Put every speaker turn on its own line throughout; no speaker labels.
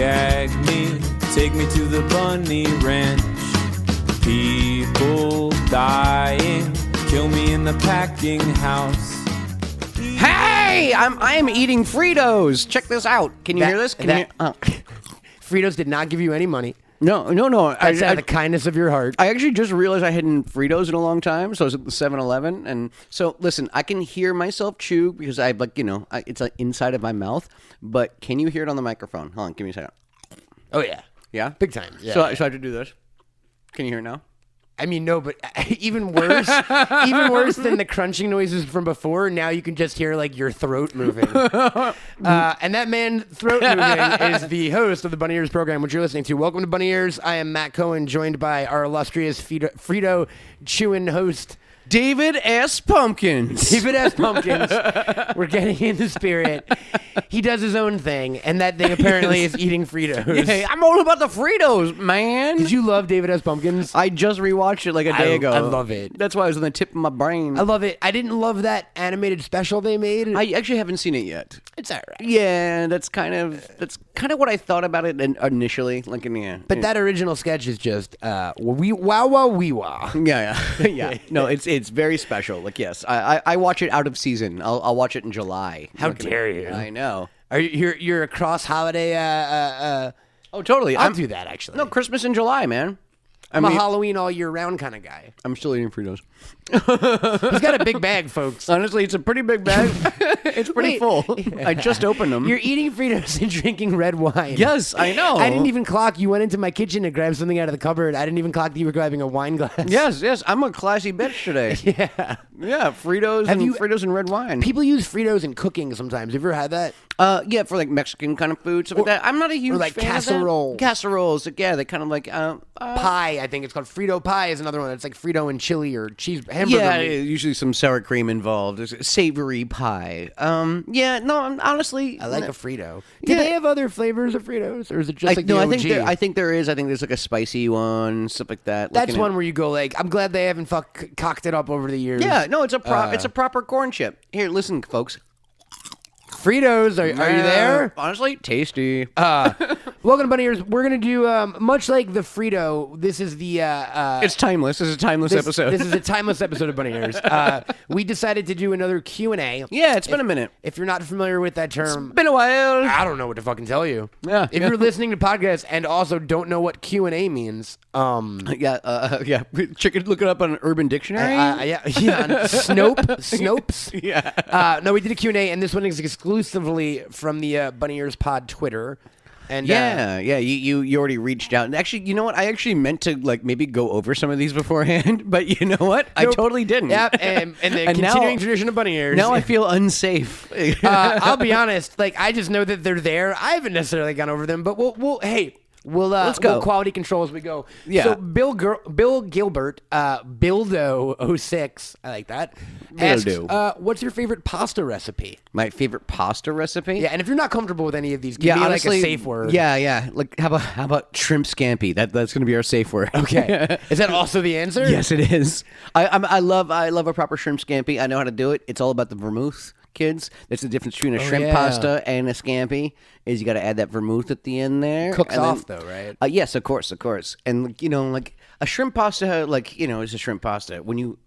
gag me, take me to the bunny ranch. People dying, kill me in the packing house.
Hey, I am eating Fritos. Check this out. Can you hear this?
Fritos did not give you any money.
No.
That's out of the kindness of your heart.
I actually just realized I hadn't Fritos in a long time, so I was at the 7-Eleven, and so listen, I can hear myself chew because I it's inside of my mouth. But can you hear it on the microphone? Hold on, give me a second.
Oh yeah,
Yeah,
big time. Yeah.
So I have to do this. Can you hear it now?
I mean, no, but even worse than the crunching noises from before. Now you can just hear like your throat moving. And that man throat moving is the host of the Bunny Ears program, which you're listening to. Welcome to Bunny Ears. I am Matt Cohen, joined by our illustrious Frito chewing host,
David S. Pumpkins.
David S. Pumpkins. We're getting in the spirit. He does his own thing, and that thing apparently is eating Fritos.
Yeah, I'm all about the Fritos, man.
Did you love David S. Pumpkins?
I just rewatched it like a day ago.
I love it.
That's why it was on the tip of my brain.
I love it. I didn't love that animated special they made.
I actually haven't seen it yet.
It's all right.
Yeah, that's kind of what I thought about it initially. Like,
But that original sketch is just wee wah.
Yeah. No, it's very special. Like, yes, I watch it out of season. I'll watch it in July.
How dare you?
I know.
Are you're a cross holiday?
Oh, totally.
I'll do that actually.
No, Christmas in July, man.
I'm a Halloween all year round kind of guy.
I'm still eating Fritos.
He's got a big bag, folks.
Honestly, it's a pretty big bag. It's pretty full. I just opened them.
You're eating Fritos and drinking red wine.
Yes, I know.
I didn't even clock you went into my kitchen to grab something out of the cupboard. I didn't even clock that you were grabbing a wine glass.
Yes. I'm a classy bitch today. Yeah, Fritos and red wine.
People use Fritos in cooking sometimes. Have you ever had that?
Yeah, for like Mexican kind of food, stuff like that. I'm not a huge
like
fan
casserole.
of that. Casseroles. Yeah, they kind of like
pie. I think it's called Frito pie. Is another one. It's like Frito and chili or cheese hamburger.
Yeah,
meat.
usually some sour cream involved. There's a savory pie. Honestly,
I like a Frito. Do they have other flavors of Fritos, or is it just like
no?
the OG?
I think there is. I think there's like a spicy one, stuff like that.
That's one where you go like, I'm glad they haven't cocked it up over the years.
Yeah, no, it's a proper corn chip. Here, listen, folks.
Fritos, are you there?
Honestly, tasty.
Welcome to Bunny Ears. We're going to do, much like the Frito, this is the...
it's timeless. This is a timeless episode.
This is a timeless episode of Bunny Ears. We decided to do another Q&A.
Yeah, it's been a minute.
If you're not familiar with that term...
It's been a while.
I don't know what to fucking tell you.
Yeah.
If you're listening to podcasts and also don't know what Q&A means...
Yeah. Look it up on Urban Dictionary.
Yeah. Snopes.
Yeah.
No, we did a Q&A, and this one is exclusively from the Bunny Ears Pod Twitter. And
you already reached out. And actually, you know what? I actually meant to like maybe go over some of these beforehand, but you know what? I totally didn't.
Yep, and the continuing tradition of Bunny Ears.
Now I feel unsafe.
I'll be honest. Like, I just know that they're there. I haven't necessarily gone over them, but we'll let's go. We'll quality control as we go.
Yeah.
So Bill Gilbert, Bildo06, I like that. Asks, what's your favorite pasta recipe?
My favorite pasta recipe?
Yeah, and if you're not comfortable with any of these, give me
honestly,
like a safe word.
Yeah. Like how about shrimp scampi? That's going to be our safe word.
Okay. Is that also the answer?
Yes, it is. I love a proper shrimp scampi. I know how to do it. It's all about the vermouth. Kids, that's the difference between a shrimp pasta and a scampi. Is you got to add that vermouth at the end there.
Cooks off though, right?
Yes, of course. And like a shrimp pasta, is a shrimp pasta. When you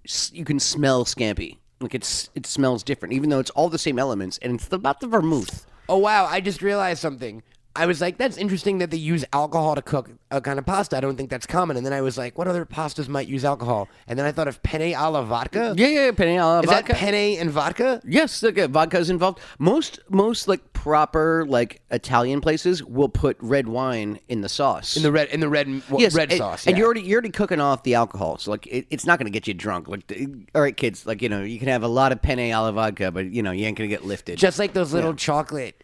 can smell scampi, like it smells different, even though it's all the same elements, and it's about the vermouth.
Oh wow! I just realized something. I was like, that's interesting that they use alcohol to cook a kind of pasta. I don't think that's common. And then I was like, what other pastas might use alcohol? And then I thought of penne alla vodka.
Yeah, penne alla vodka.
Is that penne and vodka?
Yes, vodka is involved. Most like proper like Italian places will put red wine in the sauce.
In the red sauce.
And you're already cooking off the alcohol, so like it's not going to get you drunk. Like, all right, kids, like you can have a lot of penne alla vodka, but you ain't going to get lifted.
Just like those little chocolate.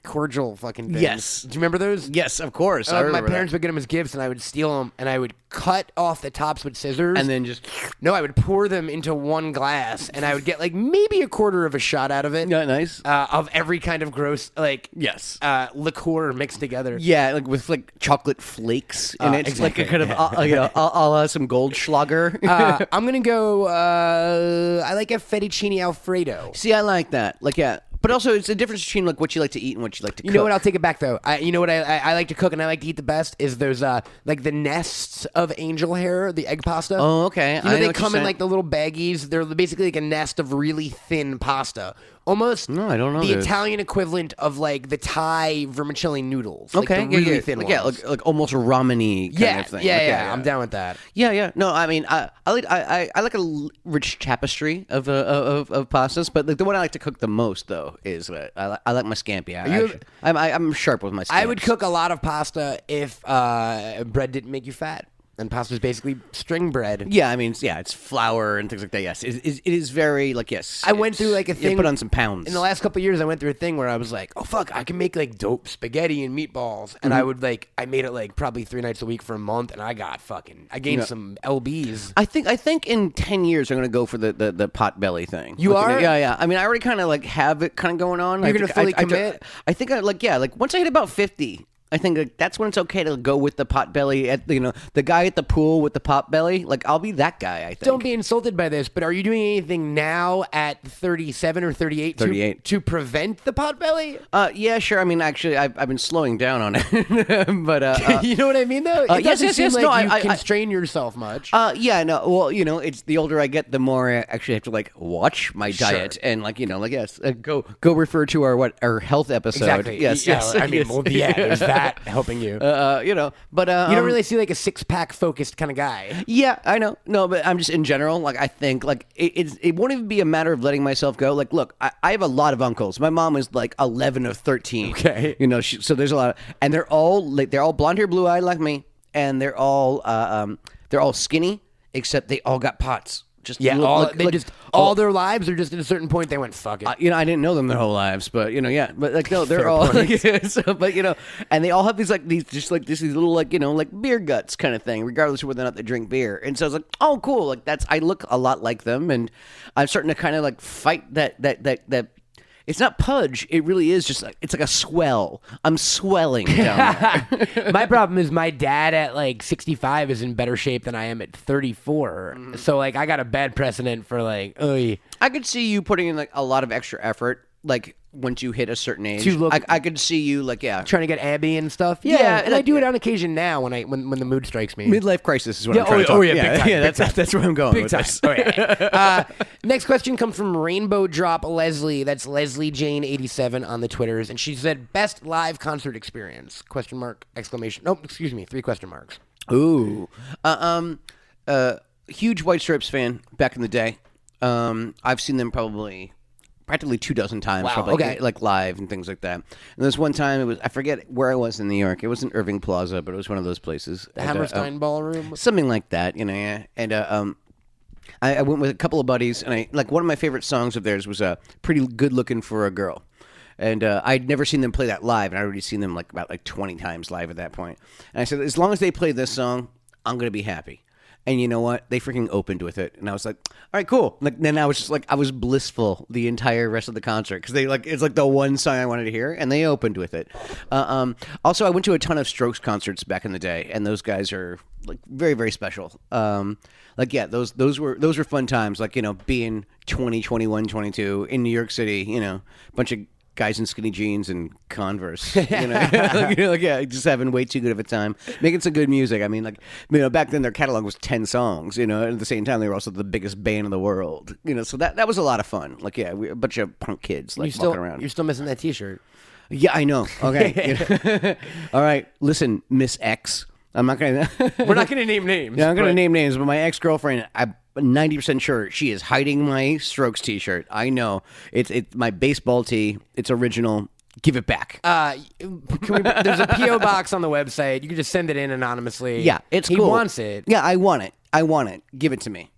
Cordial fucking things.
Yes.
Do you remember those?
Yes, of course.
My parents would get them as gifts, and I would steal them, and I would cut off the tops with scissors.
And then just...
No, I would pour them into one glass, and I would get, like, maybe a quarter of a shot out of it.
Yeah, nice.
Of every kind of gross, like...
Yes.
Liqueur mixed together.
Yeah, like with, like, chocolate flakes in it.
Exactly,
like a kind of, a la some Goldschlager.
I'm going to go... I like a fettuccine Alfredo.
See, I like that. Like, yeah. But also, it's a difference between like what you like to eat and what you like to cook.
You know what? I'll take it back though. You know what I like to cook and I like to eat the best is those like the nests of angel hair, the egg pasta.
Oh, okay.
You know
I know
they
what
come
you're
in like the little baggies. They're basically like a nest of really thin pasta. Almost
No, I don't know
the
this.
Italian equivalent of like the Thai vermicelli noodles.
Okay,
like the really thin
like,
ones.
like almost ramen-y kind of thing.
Yeah, I'm down with that.
Yeah. No, I mean, I like rich tapestry of pastas, but like the one I like to cook the most though is I like my scampi. I'm sharp with my scampi.
I would cook a lot of pasta if bread didn't make you fat. And pasta is basically string bread.
Yeah, I mean, it's flour and things like that. Yes, it is very like yes.
I went through like a thing.
Put on some pounds.
In the last couple of years, I went through a thing where I was like, oh fuck, I can make like dope spaghetti and meatballs, and I would I made it like probably 3 nights a week for a month, and I gained some lbs.
I think in 10 years I'm gonna go for the pot belly thing.
You are?
Yeah. I mean, I already kind of like have it kind of going on.
You're gonna fully commit?
I think once I hit about 50. I think like, that's when it's okay to go with the pot belly. The guy at the pool with the pot belly. Like I'll be that guy. I think.
Don't be insulted by this, but are you doing anything now at 37 or 38?
38
to prevent the pot belly?
Yeah, sure. I mean, actually, I've been slowing down on it, but
you know what I mean, though. It doesn't seem like
no,
you constrain yourself much.
Yeah, no. Well, it's the older I get, the more I actually have to like watch my diet and yes, go refer to our health episode.
Exactly.
Yes.
I mean, there's that helping you.
But
you don't really see like a 6-pack focused kind of guy.
Yeah, I know. No, but I'm just in general. Like I think like it won't even be a matter of letting myself go. Like, look, I have a lot of uncles. My mom is like 11 of 13.
Okay.
So there's a lot, and they're all blonde hair, blue eyed like me, and they're all skinny, except they all got pots. Just
all their lives, or just at a certain point they went fuck it.
I didn't know them their whole lives, but but like no, they're all and they all have these little like beer guts kind of thing, regardless of whether or not they drink beer. And so I was like, oh cool, like I look a lot like them, and I'm starting to kind of like fight that. It's not pudge. It really is just it's like a swell. I'm swelling down there.
My problem is my dad at like 65 is in better shape than I am at 34. So like I got a bad precedent for like,
I could see you putting in like a lot of extra effort, like once you hit a certain age.
To look,
I could see you like
trying to get Abby and stuff.
Yeah,
and I do it on occasion now when the mood strikes me.
Midlife crisis is what I'm trying to talk.
Big time.
That's where I'm going.
Big
with
time.
this.
Oh, yeah. Next question comes from Rainbow Drop Leslie. That's Leslie Jane 87 on the Twitters, and she said best live concert experience? ? Exclamation. Nope. Excuse me. 3 question marks.
Ooh. Huge White Stripes fan back in the day. I've seen them practically 24 times,
wow,
probably,
okay.
like live and things like that. And this one time, I forget where I was in New York. It wasn't Irving Plaza, but it was one of those places.
The Hammerstein Ballroom?
Something like that, yeah. And I went with a couple of buddies, and one of my favorite songs of theirs was Pretty Good Looking for a Girl. And I'd never seen them play that live, and I'd already seen them about 20 times live at that point. And I said, as long as they play this song, I'm going to be happy. And you know what? They freaking opened with it, and I was like, "All right, cool." Like then I was just I was blissful the entire rest of the concert because it's the one song I wanted to hear, and they opened with it. Also, I went to a ton of Strokes concerts back in the day, and those guys are very, very special. Those were fun times. Being 20, 21, 22 in New York City, a bunch of guys in skinny jeans and Converse, just having way too good of a time, making some good music. I mean, back then their catalog was 10 songs, and at the same time they were also the biggest band in the world, so that was a lot of fun. We a bunch of punk kids walking around.
You're still missing that T-shirt.
Yeah, I know. Okay. All right, listen, Miss X. I'm not gonna.
We're not gonna name names.
Yeah, I'm gonna name names, but my ex-girlfriend, I'm 90% sure she is hiding my Strokes T-shirt. I know it's my baseball tee. It's original. Give it back.
There's a PO box on the website. You can just send it in anonymously.
Yeah, it's
cool.
He
wants it.
Yeah, I want it. Give it to me.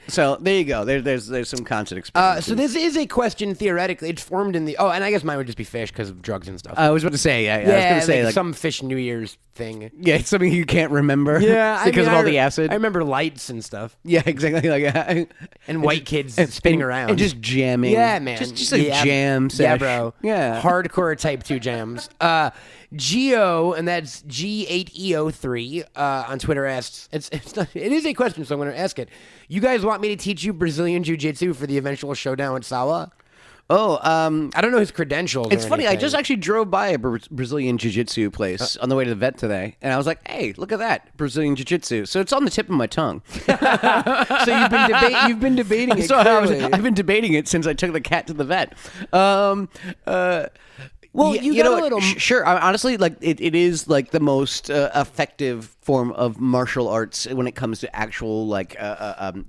So there you go. There's some concert experience.
So this is a question theoretically. It's formed in the and I guess mine would just be fish because of drugs and stuff.
I was about to say I was going to say
some fish New Year's thing.
Yeah, it's something you can't remember.
Yeah,
because of all the acid.
I remember lights and stuff.
Yeah, exactly.
And white kids spinning around
and just jamming.
Yeah, man.
Just a jam sesh.
Yeah, bro.
Yeah,
hardcore type 2 jams. Geo, and that's G8EO3 on Twitter asks, it is a question, so I'm going to ask it. You guys want me to teach you Brazilian Jiu-Jitsu for the eventual showdown with Sawa?
Oh,
I don't know his credentials.
it's
or
funny. I
anything.
just actually drove by a Brazilian jiu-jitsu place on the way to the vet today, and I was like, "Hey, look at that Brazilian jiu-jitsu!" So it's on the tip of my tongue.
So you've been debating it.
So
clearly.
I've been debating it since I took the cat to the vet.
Well,
Yeah,
you
know
got a
what?
little-
Sure. Honestly, like it is like the most effective form of martial arts when it comes to actual like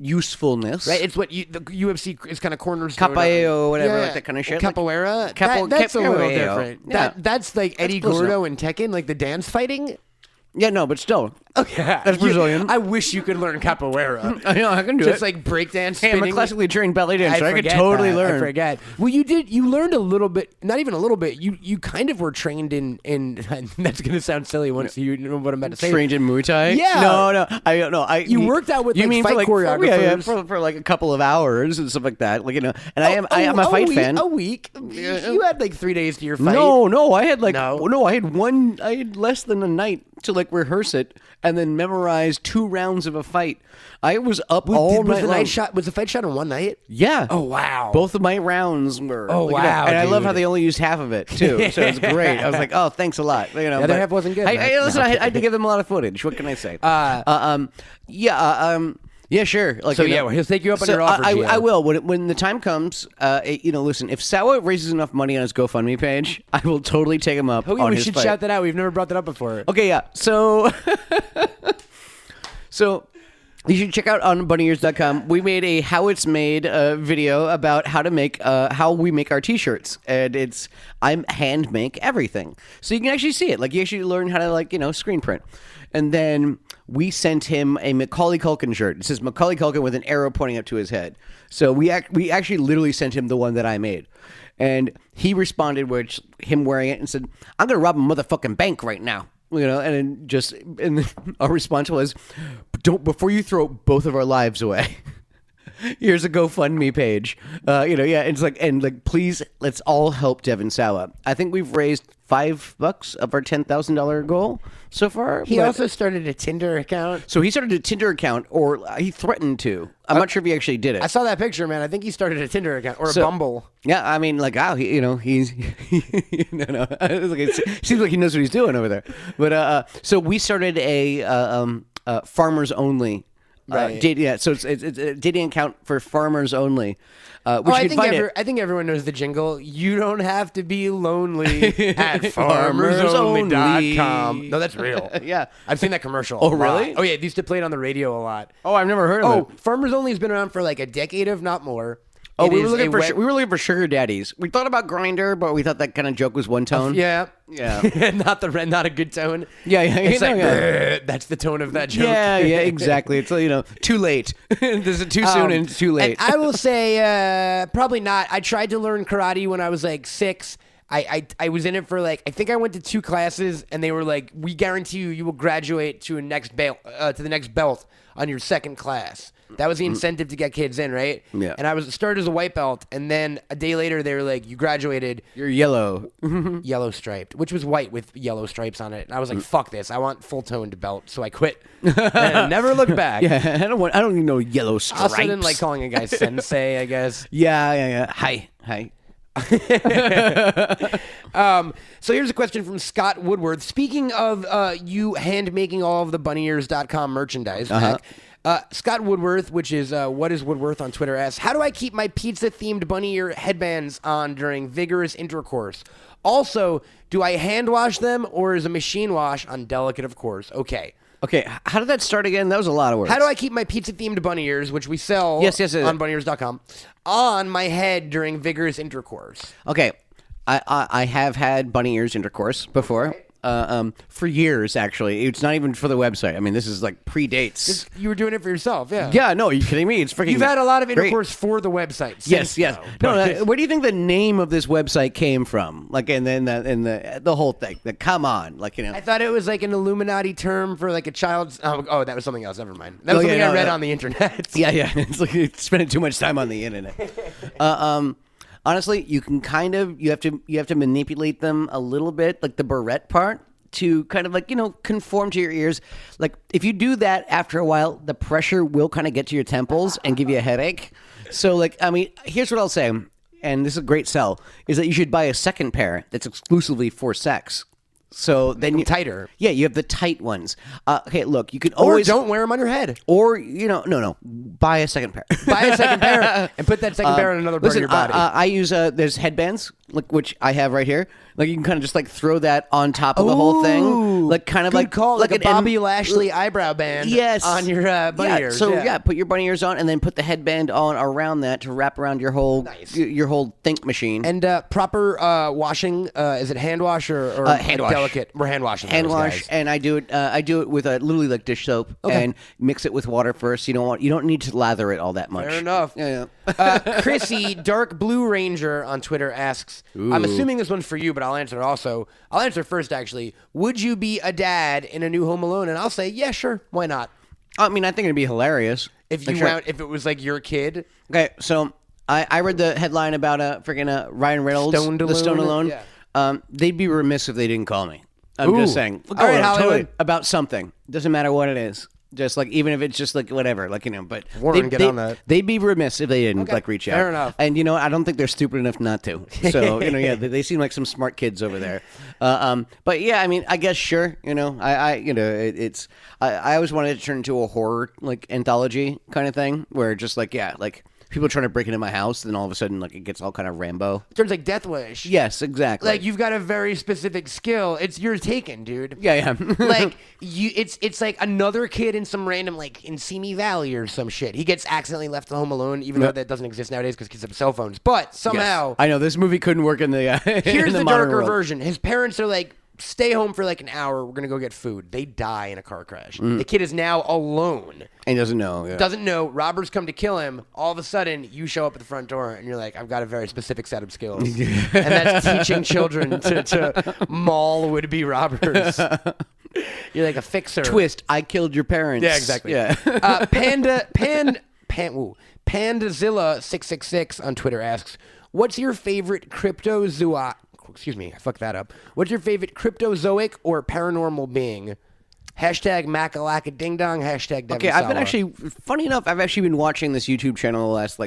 usefulness.
Right, it's what the UFC is kind of cornerstone.
Capoeiro, whatever, like that kind of shit.
Capoeira.
Capo-
That's a little
capoeiro.
different.
Yeah.
That's like Eddie
close
Gordo and Tekken, like the dance fighting.
Yeah, no, but still.
Yeah,
That's Brazilian.
I wish you could learn capoeira.
I know I can do
Just
it.
like breakdance
Hey, I'm
spinning.
a classically trained ballet dancer. I could
forget
totally
that.
learn.
I forget. Well, you learned a little bit, not even a little bit. You kind of were trained in that's going to sound silly once you know what I'm about to say.
Trained in Muay Thai?
Yeah.
No.
You worked out with,
you
like,
mean
fight
for like
choreographers.
for like a couple of hours and stuff like that. Like I am a fight fan.
A week. You had like 3 days to your fight.
No, I had like
No.
I had less than a night to like rehearse it and then memorize 2 rounds of a fight. I was up all night long.
Was the fight shot in one night?
Yeah.
Oh, wow.
Both of my rounds were.
Oh, wow,
And I love how
dude.
they only used half of it too. So it's great. I was like, oh, thanks a lot. The
other half wasn't good, man.
Listen, I had to give them a lot of footage. What can I say? Yeah, sure. Like,
So, yeah, well, he'll take you up on your offer, Gio.
I will when the time comes. Listen, if Sawa raises enough money on his GoFundMe page, I will totally take him up
Oh, yeah,
on
we
his
should
fight.
shout that out. We've never brought that up before.
Okay, yeah. So, you should check out on bunnyears.com. We made a how it's made video about how we make our t-shirts, and I hand make everything, so you can actually see it. Like you actually learn how to screen print, and then we sent him a Macaulay Culkin shirt. It says Macaulay Culkin with an arrow pointing up to his head. So we actually literally sent him the one that I made. And he responded with him wearing it and said, "I'm going to rob a motherfucking bank right now." And then our response was, before you throw both of our lives away, here's a GoFundMe page. It's like, please, let's all help Devin Sawa. I think we've raised $5 of our $10,000 goal so far.
He also started a Tinder account.
So he started a Tinder account, or he threatened to. I'm not sure if he actually did it.
I saw that picture, man. I think he started a Tinder account or a Bumble.
Yeah, I mean, like, he's, it seems like he knows what he's doing over there. But so we started a farmers only.
Right.
So it's a dating account for farmers only.
I think everyone knows the jingle. You don't have to be lonely at farmersonly.com. No, that's real.
Yeah.
I've seen that commercial.
Oh,
a lot.
really?
Oh, yeah. They used to play it on the radio a lot.
Oh, I've never heard of it.
Farmers Only has been around for like a decade, if not more.
Oh,
It
we were
is
looking
a
for
web-
we were looking for sugar daddies. We thought about Grindr, but we thought that kind of joke was one tone.
Yeah.
Yeah.
not a good tone.
Yeah.
It's like,
yeah.
that's the tone of that joke.
Yeah, exactly. It's too late. This is too soon and too late.
And I will say, probably not. I tried to learn karate when I was like 6. I was in it for like, I think I went to 2 classes, and they were like, we guarantee you will graduate to the next belt on your 2nd class. That was the incentive to get kids in, right?
Yeah.
And I started as a white belt, and then a day later they were like, you graduated
You're yellow.
yellow striped, which was white with yellow stripes on it. And I was like, fuck this. I want full toned belt. So I quit. And I never looked back.
Yeah, I don't need no yellow stripes.
Also didn't like calling a guy sensei, I guess.
Yeah. Hi.
So here's a question from Scott Woodworth. Speaking of you hand making all of the bunnyears.com merchandise, Mac, Scott Woodworth, which is what is Woodworth on Twitter, asks, how do I keep my pizza-themed bunny ear headbands on during vigorous intercourse? Also, do I hand wash them or is a machine wash on delicate, of course? Okay,
how did that start again? That was a lot of words.
how do I keep my pizza-themed bunny ears, which we sell
Yes.
on bunnyears.com, on my head during vigorous intercourse?
Okay, I have had bunny ears intercourse before. For years, actually. It's not even for the website. I mean, this is like predates.
You were doing it for yourself, yeah.
Yeah, no, are you kidding me? It's freaking.
You've had a lot of
great.
intercourse for the website.
Yes.
since,
No,
but-
where do you think the name of this website came from? Like, and then the whole thing. Come on,
I thought it was like an Illuminati term for like a child's. Oh, that was something else. Never mind. That was something I read on the internet.
Yeah. It's like you're spending too much time on the internet. Honestly, you can you have to manipulate them a little bit, like the barrette part, to kind of like, conform to your ears. Like if you do that after a while, the pressure will kind of get to your temples and give you a headache. So like, I mean, here's what I'll say. and this is a great sell, is that you should buy a second pair that's exclusively for sex. So then you
tighter.
Yeah, you have the tight ones. Okay, look, you can
Or
always
don't wear them on your head.
or no, buy a second pair.
Buy a second pair and put that second pair on another part of your body.
I use there's headbands like which I have right here. Like you can kind of just like throw that on top of the whole thing, like kind of
Good
like
call, like a
an
Bobby Lashley eyebrow band.
Yes,
on your bunny ears.
So put your bunny ears on, and then put the headband on around that to wrap around your whole your whole think machine.
And proper washing, is it hand wash or
hand wash.
delicate? We're hand washing.
Hand
those
wash,
guys.
and I do it with literally like dish soap and mix it with water first. You don't need to lather it all that much.
Fair enough.
Yeah.
Chrissy Dark Blue Ranger on Twitter asks, I'm assuming this one's for you, but I'll answer it also. I'll answer first, actually. Would you be a dad in a new Home Alone? And I'll say, yeah, sure. Why not?
I mean, I think it'd be hilarious
If you if it was like your kid.
Okay, so I read the headline about freaking Ryan Reynolds,
Stoned
Stone
Alone?
Alone.
Yeah.
They'd be remiss if they didn't call me. I'm just saying.
All right, Hollywood.
About something. Doesn't matter what it is. Just like even if it's just like whatever, like but
Warren, get on that.
They'd be remiss if they didn't like reach out.
Fair enough.
And I don't think they're stupid enough not to. So they seem like some smart kids over there. But yeah, I mean, I guess sure. It's I always wanted to turn into a horror like anthology kind of thing where just like people trying to break into my house, then all of a sudden, like, it gets all kind of Rambo.
Turns like Death Wish.
Yes, exactly.
Like, you've got a very specific skill. You're taken, dude.
Yeah.
Like, it's like another kid in some random, like, in Simi Valley or some shit. He gets accidentally left home alone, even though that doesn't exist nowadays because kids have cell phones. But somehow...
Yes. I know, this movie couldn't work in the
Here's the
modern
darker
world.
version. His parents are like, stay home for like an hour. We're going to go get food. They die in a car crash. The kid is now alone.
And he doesn't know. Yeah.
Doesn't know. Robbers come to kill him. All of a sudden, you show up at the front door, and you're like, I've got a very specific set of skills. And that's teaching children to maul would-be robbers. You're like a fixer.
Twist, I killed your parents.
Yeah, exactly.
Yeah.
Pandazilla666 on Twitter asks, what's your favorite cryptozoa... Excuse me, I fucked that up. What's your favorite cryptozoic or paranormal being? Hashtag Macalacadingdong, hashtag Devin
Okay, I've been
Sawa.
actually, funny enough, I've actually been watching this YouTube channel the last,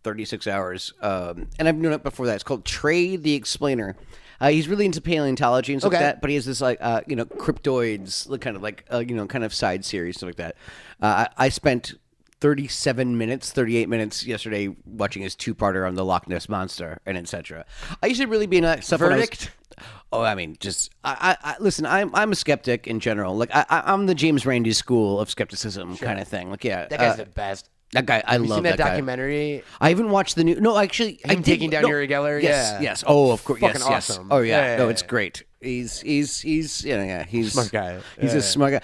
36 hours. And I've known it before that. It's called Trey the Explainer. He's really into paleontology and stuff like that, but he has this, cryptoids, kind of side series, stuff like that. I spent 38 minutes yesterday watching his two-parter on the Loch Ness Monster and etc. I used to really be in that stuff.
Verdict?
I mean, just listen. I'm a skeptic in general. Like I'm the James Randi school of skepticism kind of thing. Like
That guy's the best.
That guy, I
Have you
love
seen that
guy.
documentary?
I haven't watched the new. No, actually, I did.
taking down Uri Geller?
Yes,
Yeah.
yes. Oh, of course.
Fucking
Yes, yes.
awesome.
Oh yeah.
Yeah,
No,
yeah,
it's
yeah.
great. He's
Smart guy.
He's
Yeah.
a smart guy.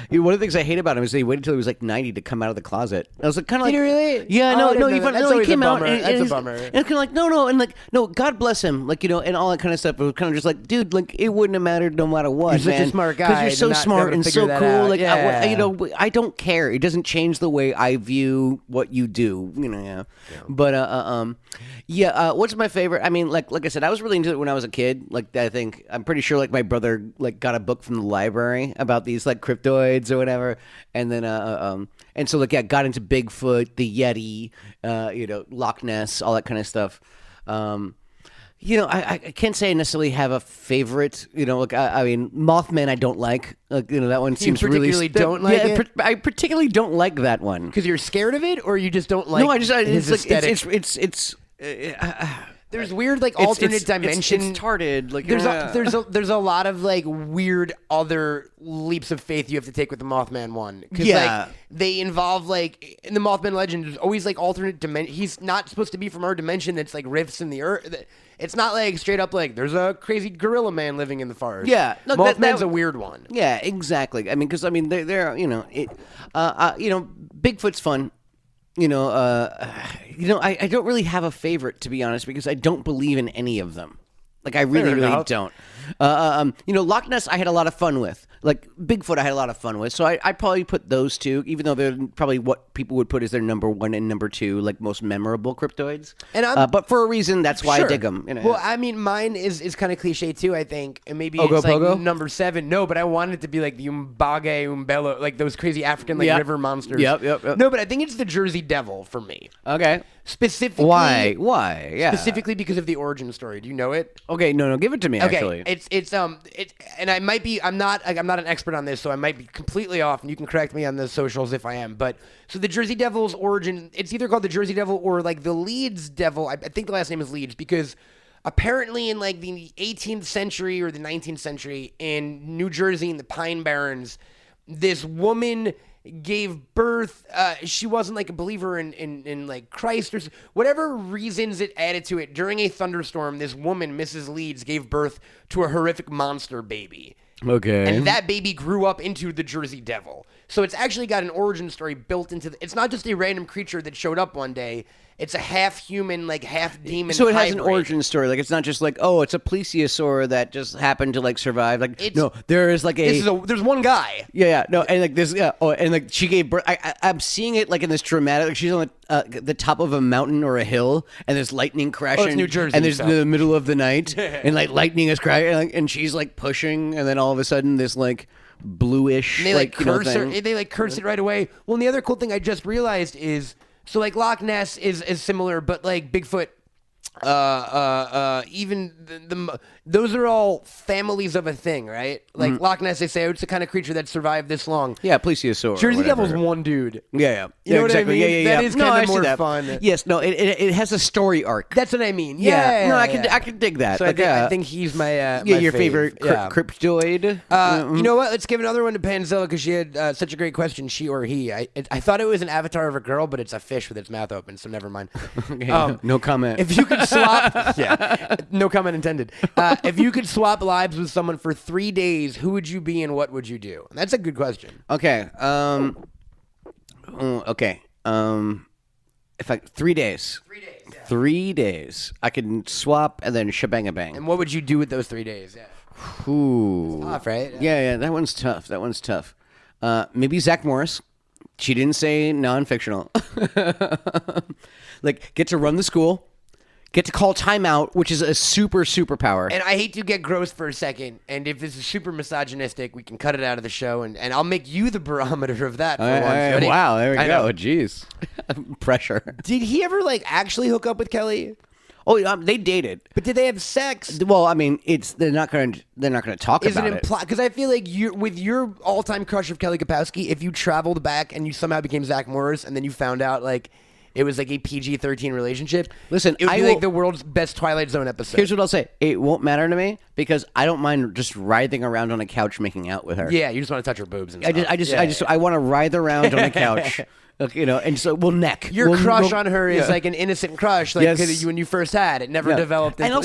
One of the things I hate about him is that he waited until he was like 90 to come out of the closet. I was like, kind of like,
Did he really?
Yeah,
Oh, I
no,
didn't know that. That's
he
always a
came out.
bummer.
And,
That's a
he's-
bummer.
And it's kind of like, no, and like, no, God bless him, like and all that kind of stuff. It was kind of just like, dude, like it wouldn't have mattered no matter what.
You're such a
man.
smart guy
because you're
to
so
not
smart
be able
and
to
so
figure that
cool.
out.
Like,
Yeah.
I don't care. It doesn't change the way I view what you do. Yeah. But what's my favorite? I mean, like I said, I was really into it when I was a kid. Like I'm pretty sure like my brother like got a book from the library about these like cryptoids or whatever, and then and so got into Bigfoot, the Yeti, Loch Ness, all that kind of stuff. I can't say I necessarily have a favorite. I mean, Mothman I don't like. That one seems really.
particularly don't like it?
I particularly don't like that one.
Because you're scared of it, or you just don't like
No, I just
his
it's like
aesthetic? There's weird like alternate dimension.
It's tarted. Like
There's a lot of like weird other leaps of faith you have to take with the Mothman one. Because like they involve like in the Mothman legend, there's always like alternate dimension. He's not supposed to be from our dimension. That's like rifts in the earth. It's not like straight up like there's a crazy gorilla man living in the forest.
Yeah, no,
Mothman's a weird one.
Yeah, exactly. I mean, because they're Bigfoot's fun. I don't really have a favorite, to be honest, because I don't believe in any of them. Like I really
enough.
don't. Loch Ness I had a lot of fun with. like Bigfoot I had a lot of fun with. So I'd probably put those two, even though they're probably what people would put as their number 1 and number 2, like most memorable cryptoids.
And
but for a reason, that's why I dig them.
Well, I mean, mine is kind of cliche too, I think. And maybe
Ogo
it's like
Pogo?
number 7. No, but I wanted it to be like the Umbage, Umbello, like those crazy African like river monsters.
Yep.
No, but I think it's the Jersey Devil for me.
Okay.
Specifically.
Why? Yeah.
Specifically because of the origin story. Do you know it?
Okay, no, give it to me.
Okay,
Actually,
it's and I might be. I'm not an expert on this, so I might be completely off, and you can correct me on the socials if I am. But so the Jersey Devil's origin, it's either called the Jersey Devil or like the Leeds Devil. I think the last name is Leeds because apparently in like the 18th century or the 19th century in New Jersey in the Pine Barrens, this woman gave birth. She wasn't like a believer in like Christ or whatever reasons it added to it. During a thunderstorm, this woman, Mrs. Leeds, gave birth to a horrific monster baby.
okay.
And that baby grew up into the Jersey Devil. So it's actually got an origin story built into it's not just a random creature that showed up one day. It's a half human, like half demon.
So it has an
hybrid.
origin story. Like it's not just like, oh, it's a plesiosaur that just happened to like survive. Like no, there is like
There's one guy.
no, and like this, and like she gave birth. I'm seeing it like in this dramatic. Like she's on the top of a mountain or a hill, and there's lightning crashing.
it's New Jersey,
and there's
so.
in the middle of the night, and like lightning is crashing, and she's like pushing, and then all of a sudden this like bluish,
And they like curse
thing.
her. They like curse it right away. Well, and the other cool thing I just realized is so like Loch Ness is similar, but like Bigfoot, even those are all families of a thing, right? Like Loch Ness, they say oh, it's the kind of creature that survived this long.
Yeah, plesiosaur.
Jersey
or whatever.
Devil's one dude.
Yeah.
You know what I
exactly.
mean?
Yeah.
That is
no,
kinda
I see
more
that.
fun.
Yes, no, it has a story arc.
That's what I mean.
Yeah. No, I
yeah.
can dig that.
So
Like,
I think he's my
yeah,
my
your
fave.
favorite
Yeah.
cryptoid.
You know what? Let's give another one to Panzilla because she had such a great question. She or he? I thought it was an avatar of a girl, but it's a fish with its mouth open. So never mind.
Okay, no comment.
If you could swap, no comment intended. If you could swap lives with someone for 3 days, who would you be and what would you do? And that's a good question.
Okay. Okay. If 3 days.
3 days. Yeah.
3 days. I can swap and then shebang a bang.
And what would you do with those 3 days? Yeah.
Ooh.
Tough, right?
Yeah. That one's tough. Maybe Zach Morris. She didn't say non-fictional. Like, get to run the school. Get to call timeout, which is a superpower.
And I hate to get gross for a second, and if this is super misogynistic, we can cut it out of the show, and I'll make you the barometer of that for once. Ready?
Wow, there we
I
go.
know.
Jeez. Pressure.
Did he ever like actually hook up with Kelly?
Oh, they dated.
But did they have sex?
Well, I mean, they're not going to talk
Is
about
it implied? Because I feel like you, with your all-time crush of Kelly Kapowski, if you traveled back and you somehow became Zach Morris, and then you found out like it was like a PG-13 relationship.
Listen,
it would
I
be
will-
like the world's best Twilight Zone episode.
Here's what I'll say. It won't matter to me because I don't mind just writhing around on a couch making out with her.
Yeah, you just want to touch her boobs and stuff.
I want to writhe around on a couch. And so we'll neck.
Your crush
we'll-
on her is
yeah.
like an innocent crush, like
Yes.
when you first had it. Never
Yeah.
developed.
And
into,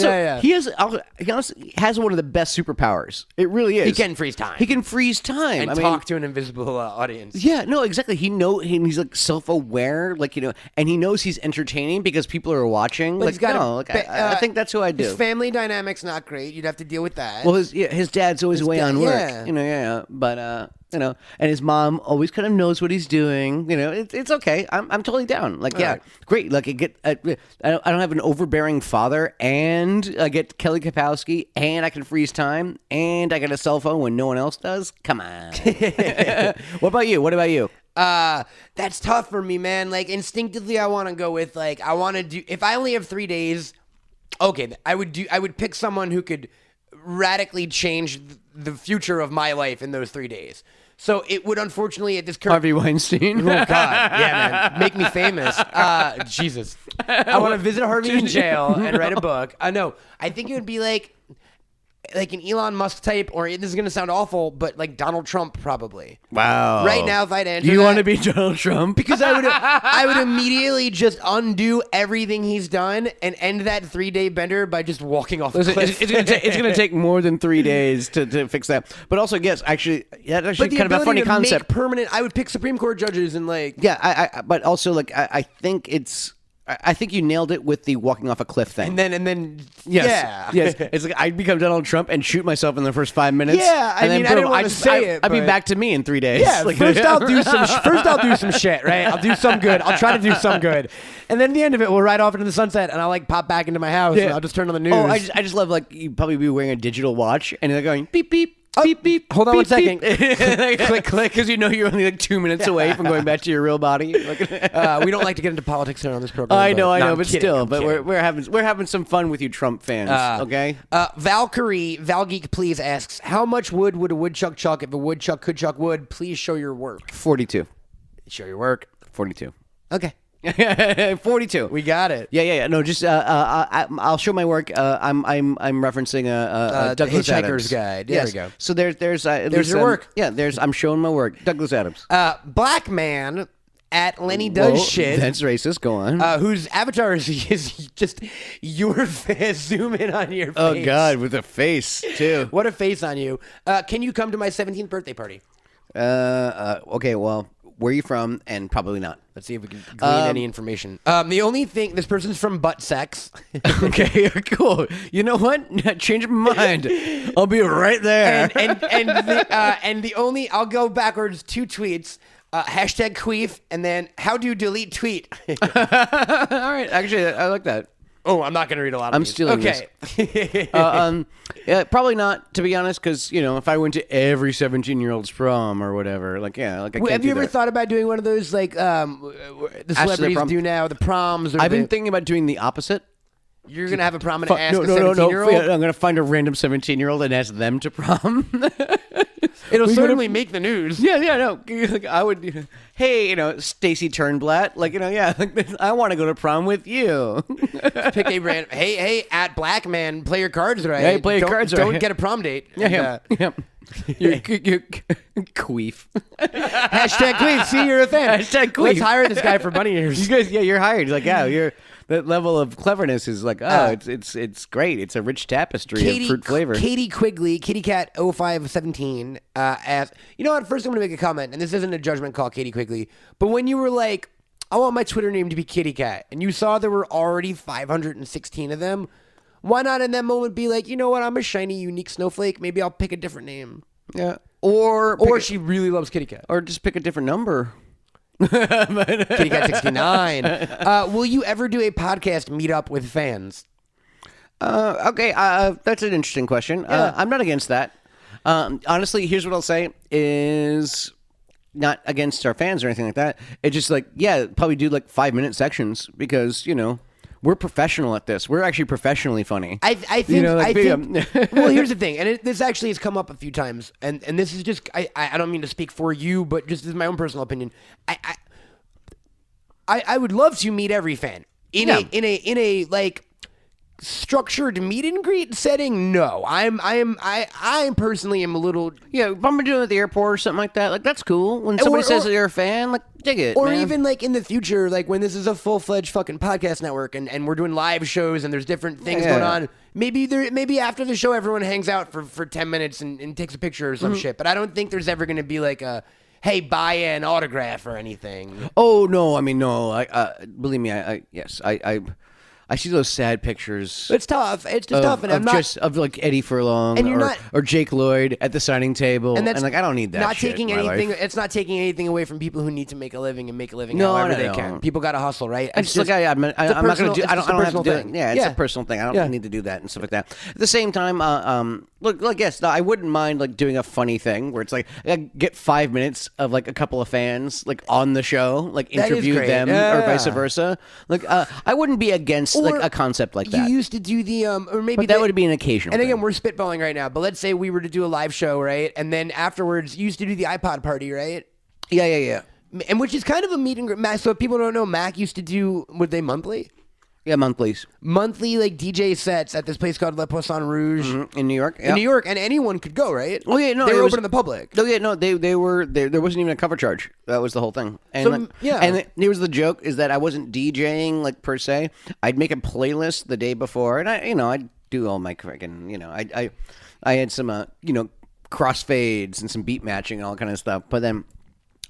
also, he honestly has one of the best superpowers. It really is.
He can freeze time.
He can freeze time.
and talk to an invisible audience.
Yeah, no, exactly. He's like self-aware, like and he knows he's entertaining because people are watching.
But
like,
he's got
no, I think that's who I do.
His family dynamic's not great. You'd have to deal with that.
Well, his dad's always away on work.
yeah.
But and his mom always kind of knows what he's doing. It's okay. I'm totally down. Like, yeah,
right.
great. Like, I don't have an overbearing father, and I get Kelly Kapowski, and I can freeze time, and I get a cell phone when no one else does. Come on. What about you?
That's tough for me, man. Like instinctively, I want to go with like I want to do. If I only have 3 days, okay, I would pick someone who could radically change the future of my life in those 3 days. So it would unfortunately at this current.
Harvey Weinstein.
Oh God, yeah, man, make me famous. Jesus, I want to visit Harvey in jail and write a book. No, I think it would be like an Elon Musk type, or this is gonna sound awful, but like Donald Trump probably.
Wow.
Right now, if I'd answer
You
that,
want to be Donald Trump?
because I would immediately just undo everything he's done and end that 3-day bender by just walking off a
Listen,
cliff.
it's going to take more than 3 days to fix that. But also, yes, actually, that's actually
But the
kind of a funny
ability to
concept.
make permanent. I would pick Supreme Court judges and like.
Yeah, but also, like, I think it's I think you nailed it with the walking off a cliff thing.
And then
Yes.
yeah.
Yes. It's like I'd become Donald Trump and shoot myself in the first 5 minutes.
Yeah, I
and
mean,
then
I didn't
boom,
wanna say it,
I'd be
but-
back to me in 3 days.
Yeah,
Like-
first I'll do some shit, right? I'll do some good. I'll try to do some good, and then at the end of it, we'll ride off into the sunset, and I'll like pop back into my house, and I'll just turn on the news.
Oh, I just love like you probably be wearing a digital watch and they're going beep beep.
Oh,
Beep beep.
hold on
beep,
1 second.
beep. Click click, because you know you're only like 2 minutes away from going back to your real body.
We don't like to get into politics here on this program.
I know,
No, I'm
but
kidding,
still,
I'm
but
kidding.
we're having some fun with you, Trump fans. Okay.
Valkyrie Valgeek please asks, how much wood would a woodchuck chuck if a woodchuck could chuck wood? Please show your work.
42.
Show your work.
42.
Okay,
42.
we got it.
Yeah. No, just I'll show my work. I'm referencing Douglas
Hitchhiker's
Adams.
Guide. There we go.
So there's
your work.
Yeah, I'm showing my work. Douglas Adams.
Black man at Lenny Does
Whoa,
Shit.
That's racist. Go on.
Whose avatar is just your face. Zoom in on your face.
Oh God, with a face too.
What a face on you. Can you come to my 17th birthday party?
Okay. Well, where are you from? And probably not.
Let's see if we can glean any information. The only thing, this person's from butt sex.
Okay, cool. You know what? Change my mind. I'll be right there.
and the only, I'll go backwards 2 tweets. Hashtag queef, and then how do you delete tweet?
All right. Actually, I like that.
Oh, I'm not going to read a lot of
I'm
these.
stealing
Okay.
Yeah, probably not, to be honest, because if I went to every 17-year-old's prom or whatever, like I can't
Have
do
you ever
that.
thought about doing one of those like the celebrities
prom.
do now, the proms? Or
I've been thinking about doing the opposite.
you're gonna have a prom and
No,
ask a
no.
17-year-old.
I'm gonna find a random 17-year-old and ask them to prom.
It'll
We
certainly make the news.
Yeah, no. Like, I would. Hey, Stacy Turnblatt. Like, yeah. Like, I want to go to prom with you.
Pick a random. Hey, at Black Man, play your cards right.
Hey, play your cards right.
Don't get a prom date.
Yeah. You queef.
Hashtag queef. See, you're a fan.
Hashtag queef.
Let's hire this guy for bunny ears.
You guys, you're hired. Like, you're that level of cleverness is like, it's great. It's a rich tapestry of fruit flavor.
Katie Quigley, Kitty Cat 0517 asked, you know what? First, I'm going to make a comment, and this isn't a judgment call, Katie Quigley, but when you were like, I want my Twitter name to be Kitty Cat, and you saw there were already 516 of them, why not in that moment be like, you know what? I'm a shiny, unique snowflake. Maybe I'll pick a different name.
Yeah. Or
She really loves Kitty Cat.
or just pick a different number.
Kitty Cat 69. Will you ever do a podcast meetup with fans?
Okay, that's an interesting question. I'm not against that. Honestly, here's what I'll say is not against our fans or anything like that. It's just like, probably do like 5-minute sections because, we're professional at this. We're actually professionally funny.
I think. Well, here's the thing, and this actually has come up a few times, and this is just I don't mean to speak for you, but just as my own personal opinion, I would love to meet every fan in a like structured meet and greet setting. No, I personally am a little
If I'm doing it at the airport or something like that, like that's cool. When somebody says that they're a fan, like dig it.
or
man.
even like in the future, like when this is a full-fledged fucking podcast network and we're doing live shows and there's different things going on. Maybe after the show everyone hangs out for 10 minutes and takes a picture or some shit. But I don't think there's ever going to be like a hey, buy an autograph or anything.
Oh no, I mean no. Believe me, I see those sad pictures.
It's tough. It's just tough, and I'm not
of like Eddie Furlong
And you're not-
or Jake Lloyd at the signing table, and
that's
like I don't need that.
Not
shit
taking
in my
anything.
life.
It's not taking anything away from people who need to make a living and make a living
No,
however
no,
they
no.
can. People got to hustle, right?
It's like I'm not going to do. I don't have to do it.
thing.
Yeah, it's a personal thing. I don't need to do that and stuff like that. At the same time, look, yes, no, I wouldn't mind like doing a funny thing where it's like I get 5 minutes of like a couple of fans like on the show, like
That is
interview
great.
them
Yeah.
or vice versa. Like I wouldn't be against
Or
like a concept like that.
You used to do the or maybe
But that would be an occasional.
And again,
thing.
we're spitballing right now. But let's say we were to do a live show, right? And then afterwards, you used to do the iPod party, right?
Yeah.
And which is kind of a meet and greet. So if people don't know, Mac used to do, were they monthly?
Yeah, monthlies.
Monthly like DJ sets at this place called Le Poisson Rouge
In New York.
in New York, and anyone could go, right?
Oh yeah, no,
they
it
were
was,
open to the public.
No, yeah, no, they were there. There wasn't even a cover charge. That was the whole thing. And
So,
like,
yeah.
and here's the joke: is that I wasn't DJing like per se. I'd make a playlist the day before, and I'd do all my freaking, I had some crossfades and some beat matching and all kind of stuff. But then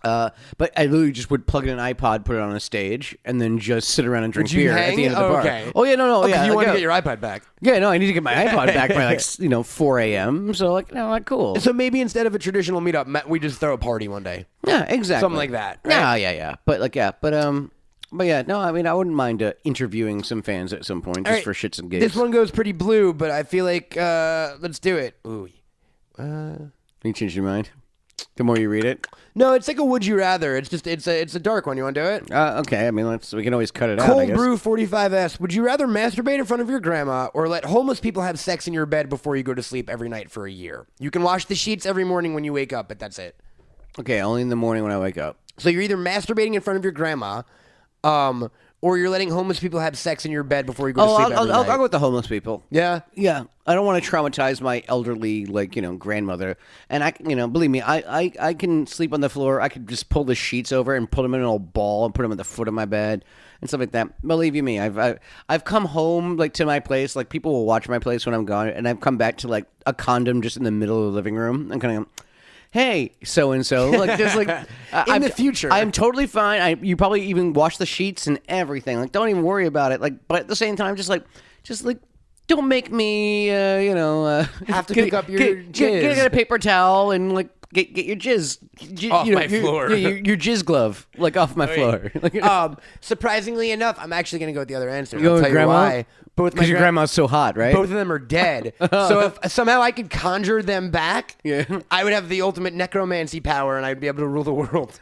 But I literally just would plug in an iPod, put it on a stage, and then just sit around and drink
Would you
beer at the end of the bar.
Okay.
Oh yeah, no, yeah.
You want to
like,
get your iPod back.
Yeah, no, I need to get my iPod back by like 4 a.m. So like, no, like cool.
So maybe instead of a traditional meetup, we just throw a party one day.
Yeah, exactly.
Something like that. Right?
Yeah. But yeah, no, I mean, I wouldn't mind interviewing some fans at some point just for shits and gigs.
This one goes pretty blue, but I feel like let's do it. Ooh.
You change your mind? The more you read it?
No, it's like a would you rather. It's just it's a dark one. You want to do it?
Okay. I mean, we can always cut it out. I
Cold
guess.
Brew 45S. Would you rather masturbate in front of your grandma or let homeless people have sex in your bed before you go to sleep every night for a year? You can wash the sheets every morning when you wake up, but that's it.
Okay, only in the morning when I wake up.
So you're either masturbating in front of your grandma, or you're letting homeless people have sex in your bed before you go to sleep every night.
I'll go with the homeless people.
Yeah?
Yeah. I don't want to traumatize my elderly, grandmother. And believe me, I can sleep on the floor. I could just pull the sheets over and put them in a ball and put them at the foot of my bed and stuff like that. Believe you me, I've come home to my place. Like people will watch my place when I'm gone, and I've come back to a condom just in the middle of the living room and kind of. Hey, so and so,
in the future,
I'm totally fine. You probably even wash the sheets and everything. Don't even worry about it. But at the same time, just don't make me,
have to pick up your jizz.
Get a paper towel and get your jizz
off my floor.
Your jizz glove off my floor.
Surprisingly enough, I'm actually gonna go with the other answer.
You
I'll tell
grandma?
you why.
Because your grandma's so hot, right?
Both of them are dead. So if somehow I could conjure them back, I would have the ultimate necromancy power, and I'd be able to rule the world.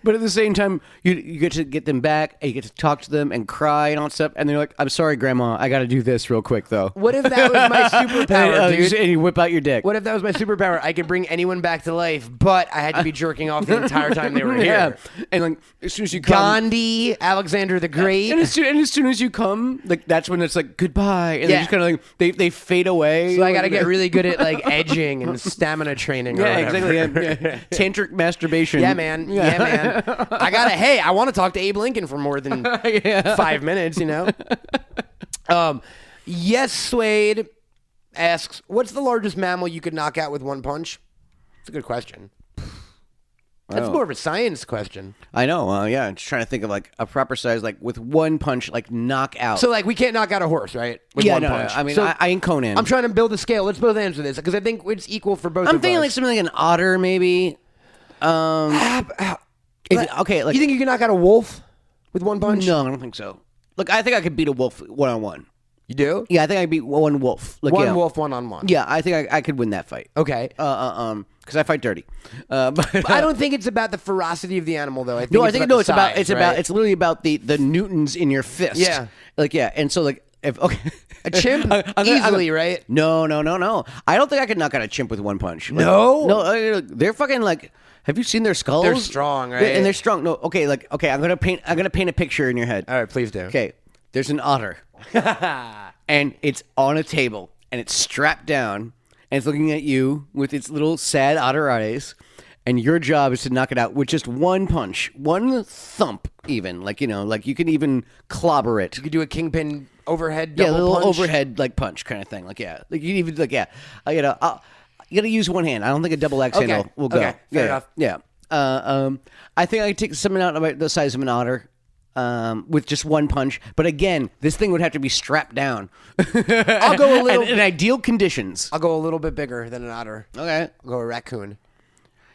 But at the same time, you get to get them back, and you get to talk to them and cry and all that stuff, and they're like, "I'm sorry, Grandma, I got to do this real quick, though."
What if that was my superpower, dude?
And you whip out your dick.
What if that was my superpower? I could bring anyone back to life, but I had to be jerking off the entire time they were here.
And as soon as you come,
Gandhi, Alexander the Great,
and as soon as you come, that's when it's goodbye. And they just kind of they fade away.
So I got to get really good at edging and stamina training.
Yeah, exactly. Yeah. Tantric masturbation.
Yeah, man. I want to talk to Abe Lincoln for more than 5 minutes. Yes, Suede asks, "What's the largest mammal you could knock out with one punch?" It's a good question. That's more of a science question.
I know. Yeah, I'm just trying to think of a proper size, with one punch, knock out.
So we can't knock out a horse, right? With one punch.
I mean,
so
I ain't Conan.
I'm trying to build a scale. Let's both answer this because I think it's equal for both.
I'm thinking something like an otter, maybe.
Okay,
you
think you can knock out a wolf with one punch?
No, I don't think so. Look, I think I could beat a wolf 1-on-1.
You do?
Yeah, I think I beat one wolf.
Wolf 1-on-1.
Yeah, I think I could win that fight.
Okay.
Because I fight dirty. But
I don't think it's about the ferocity of the animal, though. I think
it's literally about the newtons in your fist. Yeah. And so if
a chimp easily, right?
No. I don't think I could knock out a chimp with one punch.
No,
they're fucking Have you seen their skulls?
They're strong, right?
And they're strong. No, okay, I'm gonna paint a picture in your head.
All right, please do.
Okay, there's an otter, and it's on a table, and it's strapped down, and it's looking at you with its little sad otter eyes, and your job is to knock it out with just one punch, one thump, even you can even clobber it.
You could do a kingpin overhead,
a little
punch.
overhead punch kind of thing. You even you gotta use one hand. I don't think a double X handle will go.
Okay, fair enough.
Yeah. I think I could take something out about the size of an otter with just one punch. But again, this thing would have to be strapped down.
I'll go a little
in ideal conditions.
I'll go a little bit bigger than an otter.
Okay.
I'll go a raccoon.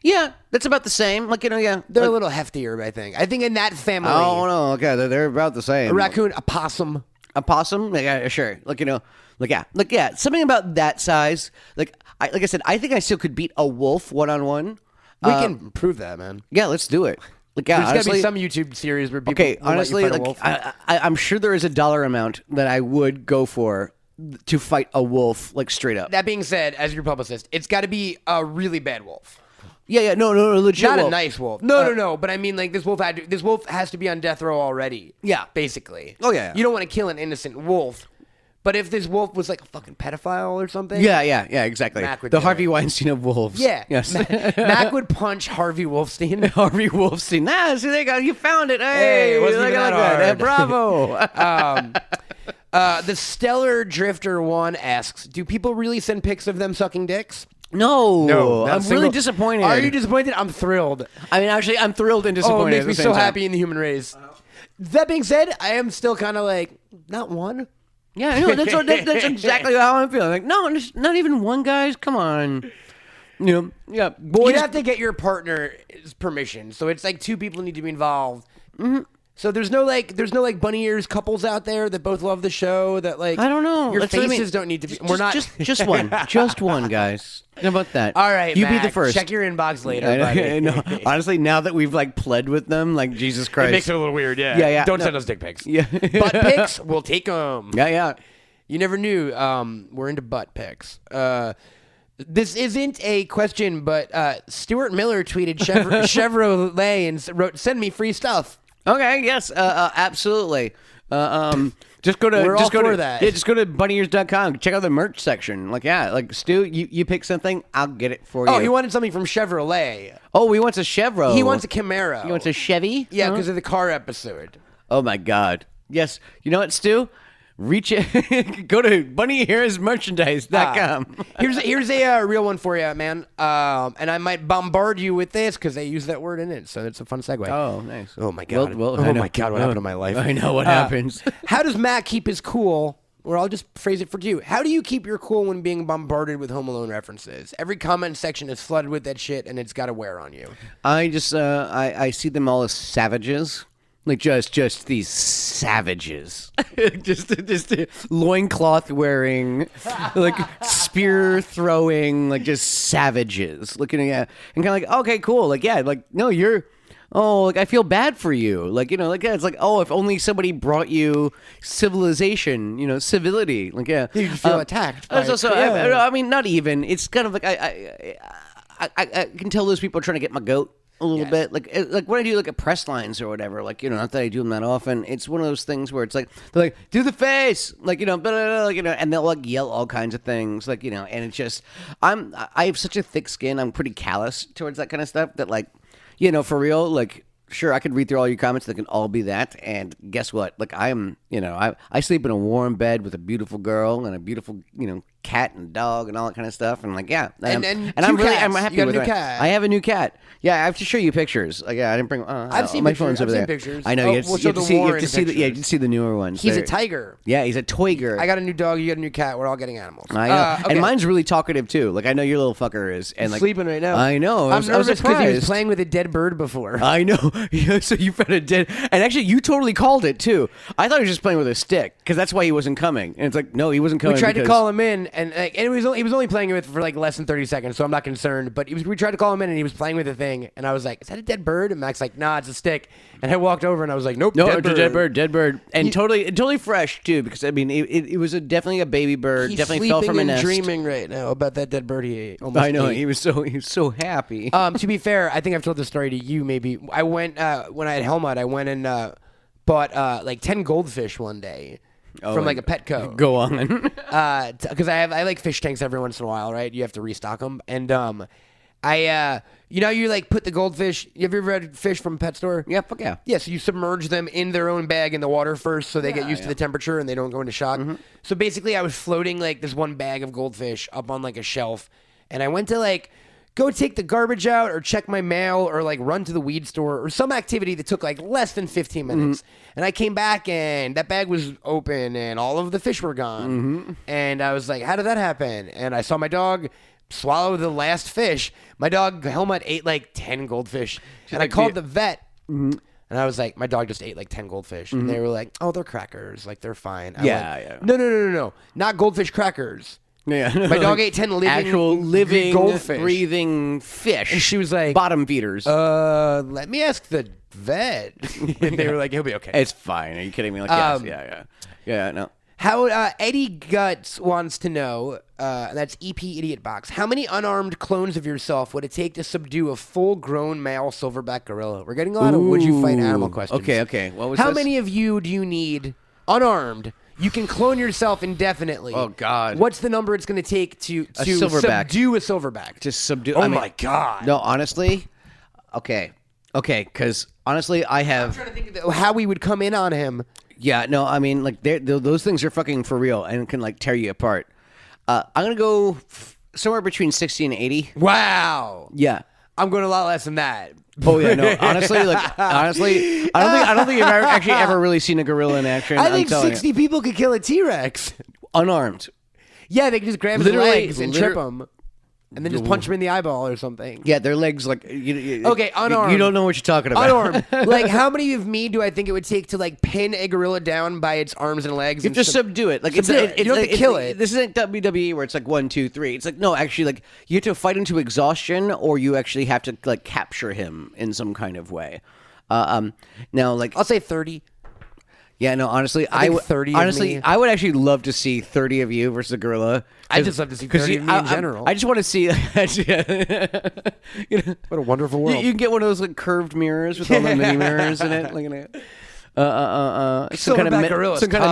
Yeah, that's about the same. Yeah.
They're a little heftier, I think. I think in that family.
Oh no, okay, they're about the same.
A raccoon, a possum.
A possum? Yeah, sure. Something about that size. Like I said, I think I still could beat a wolf 1-on-1.
We can prove that, man.
Yeah, let's do it.
There's got to be some YouTube series where people
honestly,
let you fight a wolf.
I'm sure there is a dollar amount that I would go for to fight a wolf, straight up.
That being said, as your publicist, it's got to be a really bad wolf.
Yeah, no, legit
Not
wolf.
a nice wolf. No. But I mean, this wolf has to be on death row already.
Yeah.
Basically.
Oh, yeah.
You don't want to kill an innocent wolf. But if this wolf was a fucking pedophile or something.
Yeah, exactly. The Harvey Weinstein of wolves.
Yeah.
Yes.
Mac would punch Harvey Wolfstein.
Harvey Wolfstein. See, there you go. You found it. Hey,
it wasn't even that hard.
Bravo.
The Stellar Drifter 1 asks, do people really send pics of them sucking dicks?
No,
not
I'm
single.
really disappointed.
Are you disappointed? I'm thrilled.
I mean, actually, I'm thrilled and disappointed.
Oh, it makes
at
me
the
so
same time.
happy in the human race. That being said, I am still kind of like, not one.
Yeah, I know. That's exactly how I'm feeling. Like, no, just not even one, guys. Come on. Yeah, boys.
You'd have to get your partner's permission. So it's like two people need to be involved. Mm-hmm. So there's no bunny ears couples out there that both love the show that like
I don't know.
Your
That's what I
faces
mean.
don't need to be. We're not
just one, just one, guys. How about that?
All right,
you
Mac,
be the first.
Check your inbox later.
I know. Honestly, now that we've like pled with them, like Jesus Christ,
It makes it a little weird. Yeah,
Yeah.
Don't
No.
send us dick pics.
Yeah.
Butt pics, we'll take them.
Yeah.
You never knew. We're into butt pics. This isn't a question, but Stuart Miller tweeted Chevrolet and wrote, "Send me free stuff."
Okay. Yes. Absolutely. Just go to
We're
just
all
go
for
to
that.
Yeah, just go to bunnyears.com. Check out the merch section. Like Stu, you pick something, I'll get it for you.
Oh, he wanted something from Chevrolet.
Oh, he wants a Chevro.
He wants a Camaro.
He wants a Chevy.
Yeah, because of the car episode.
Oh my God. Yes. You know what, Stu? Reach it. Go to bunnyearsmerchandise.com.
Here's a real one for you, man. And I might bombard you with this because they use that word in it, so it's a fun segue.
Oh, nice.
Oh my God.
Well,
oh
I know.
my God, what happened to my life?
I know what happens.
How does Matt keep his cool? Or I'll just phrase it for you. How do you keep your cool when being bombarded with Home Alone references? Every comment section is flooded with that shit, and it's got to wear on you.
I just I see them all as savages. Like just these savages, just loincloth wearing, like spear throwing, like just savages looking at and kind of like, okay, cool, like yeah, like no, you're, oh, like I feel bad for you, like like yeah, it's like, oh, if only somebody brought you civilization, civility, like yeah,
You just feel attacked. By
also, I mean, not even. It's kind of like I can tell those people are trying to get my goat. A little bit, like when I do like at press lines or whatever, like not that I do them that often. It's one of those things where it's like they're like, do the face, like blah, blah, blah, like and they'll like yell all kinds of things, like and it's just I have such a thick skin. I'm pretty callous towards that kind of stuff that like for real, like sure I could read through all your comments. They can all be that, and guess what? Like I'm I sleep in a warm bed with a beautiful girl and a beautiful cat and dog and all that kind of stuff, and like
and
I'm really
cats.
I'm happy
You got
with
a new
it.
cat.
I have a new cat. Yeah, I have to show you pictures. Like, yeah, I didn't bring.
I've seen
my
pictures.
phone's over
I've
there.
seen pictures.
I know.
Oh,
You have
we'll
to
show the
see. You have
Warren
to see the. Yeah, you
pictures.
can see the newer ones.
He's a
They're-
tiger.
Yeah, he's a toiger.
I got a new dog. You got a new cat. We're all getting animals.
I know.
Okay.
And mine's really talkative too. Like I know your little fucker is, and
He's
like
sleeping right now.
I know.
I'm
I was
nervous because he was
surprised.
playing with a dead bird before.
I know. Yeah, so you found a dead, and actually you totally called it too. I thought he was just playing with a stick because that's why he wasn't coming. And it's like, no, he wasn't coming.
We tried to
because-
call him in, and he was only playing with it for like less than 30 seconds, so I'm not concerned. But we tried to call him in, and he was playing with the thing, and I was like, "Is that a dead bird?" And Mac's like, "Nah, it's a stick." And I walked over, and I was like, "Nope,
No,
dead
it's a
bird.
dead bird, and totally fresh too. Because I mean, it was definitely a baby bird.
He's
Definitely fell from a
sleeping
nest.
and dreaming right now about that dead bird he ate. Almost
I know.
ate.
He was so happy.
To be fair, I think I've told this story to you. Maybe I went when I had Helmut. I went and bought like 10 goldfish one day from like a Petco.
Go on.
Because I like fish tanks every once in a while, right? You have to restock them, and you like put the goldfish. Have you ever had fish from a pet store?
Yeah, fuck yeah.
Yeah, so you submerge them in their own bag in the water first, so they get used to the temperature and they don't go into shock. So basically, I was floating like this one bag of goldfish up on like a shelf, and I went to like go take the garbage out or check my mail or like run to the weed store or some activity that took like less than 15 minutes. And I came back and that bag was open and all of the fish were gone. And I was like, how did that happen? And I saw my dog swallow the last fish. My dog Helmut ate like 10 goldfish. And I called the vet. And I was like, my dog just ate like 10 goldfish. And they were like, oh, they're crackers. Like, they're fine. I went, No. Not goldfish crackers.
Yeah.
My dog ate 10 living,
actual living,
goldfish.
breathing fish.
And she was like,
bottom feeders.
let me ask the vet. And they were like, he'll be okay.
It's fine. Are you kidding me? Like, yes. Yeah, no.
How Eddie Guts wants to know, that's EP Idiot Box, how many unarmed clones of yourself would it take to subdue a full-grown male silverback gorilla? We're getting a lot of would you fight animal questions.
Okay. What was
How
this?
many of you do you need unarmed? You can clone yourself indefinitely.
Oh, God.
What's the number it's going to take to
silverback.
subdue a silverback?
Just subdue.
Oh, my God.
No, honestly. Okay. Because honestly, I have.
I'm trying to think of how we would come in on him.
Yeah, no, I mean, like, those things are fucking for real and can, like, tear you apart. I'm going to go somewhere between 60 and 80.
Wow.
Yeah.
I'm going a lot less than that.
Oh yeah, no. Honestly, I don't think you've ever really seen a gorilla in action.
I think
I'm telling
60 people could kill a T-Rex.
you. Unarmed.
Yeah, they can just grab his
Literally-
legs and trip him. And then just punch him in the eyeball or something.
Yeah, their legs like.
Okay, unarmed.
You don't know what you're talking about.
Unarmed. Like, how many of me do I think it would take to like pin a gorilla down by its arms and legs?
You have to subdue it. Like
Subdue it. You don't have to kill it.
This isn't WWE where it's like 1, 2, 3. It's like no, actually, like you have to fight him to exhaustion, or you actually have to like capture him in some kind of way. Now, like
I'll say 30.
yeah, no, honestly,
I think 30 of
honestly,
me.
I would actually love to see 30 of you versus a gorilla.
I'd just love to see 30 of me in general.
I just want to see. You know,
What a wonderful
you,
world.
you can get one of those like curved mirrors with all the mini mirrors in it. Look at it. Some kind of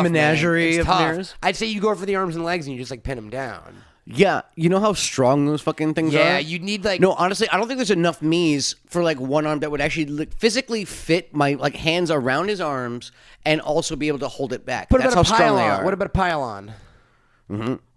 menagerie
It's
of
tough.
mirrors.
I'd say you go for the arms and legs and you just like pin them down.
Yeah, you know how strong those fucking things are.
Yeah, you'd need like
No, honestly, I don't think there's enough me's for like one arm that would actually like, physically fit my like hands around his arms and also be able to hold it back.
What
That's
about
how
a
strong they
pylon?
are.
What about a pylon?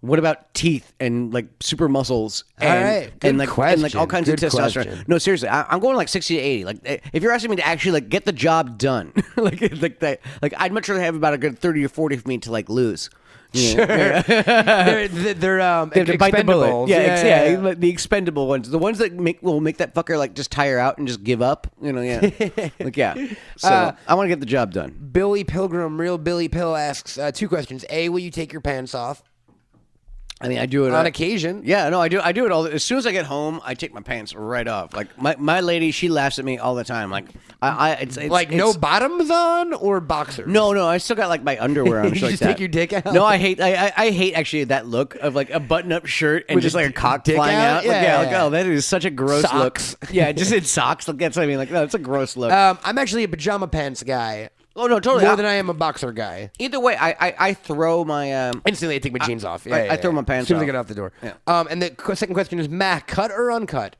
What about teeth and like super muscles
All
and
right, good
and like all
question.
kinds of
Good
testosterone?
question.
No, seriously, I'm going like 60 to 80. Like if you're asking me to actually like get the job done, like I'd much rather have about a good 30 or 40 for me to like lose.
Sure. they're
They have to bite the bullet.
expendables.
Yeah, the expendable ones, the ones that will make that fucker like just tire out and just give up. You know, yeah, like yeah. So I want to get the job done.
Billy Pilgrim, real Billy Pill asks 2 questions. A, will you take your pants off?
I mean, I do it
On occasion.
Yeah, no, I do it all. As soon as I get home, I take my pants right off. Like my lady, she laughs at me all the time. Like it's
Like no bottoms on or boxers?
No, I still got like my underwear on.
You
shit like
just
that.
take your dick out?
No, I hate actually that look of like a button-up shirt and
With
just
the
like a cock
dick
flying
out?
out. Like,
Yeah,
like
yeah.
oh, that is such a gross
Socks.
look. Yeah, just in socks. Like that's what I mean. Like no, it's a gross look.
I'm actually a pajama pants guy.
Oh no, totally.
More than I am a boxer guy.
Either way, I throw my
Instantly, I take my jeans off.
I throw my pants
as soon as I
off.
get out the door.
Yeah.
And the second question is, Matt, cut or uncut?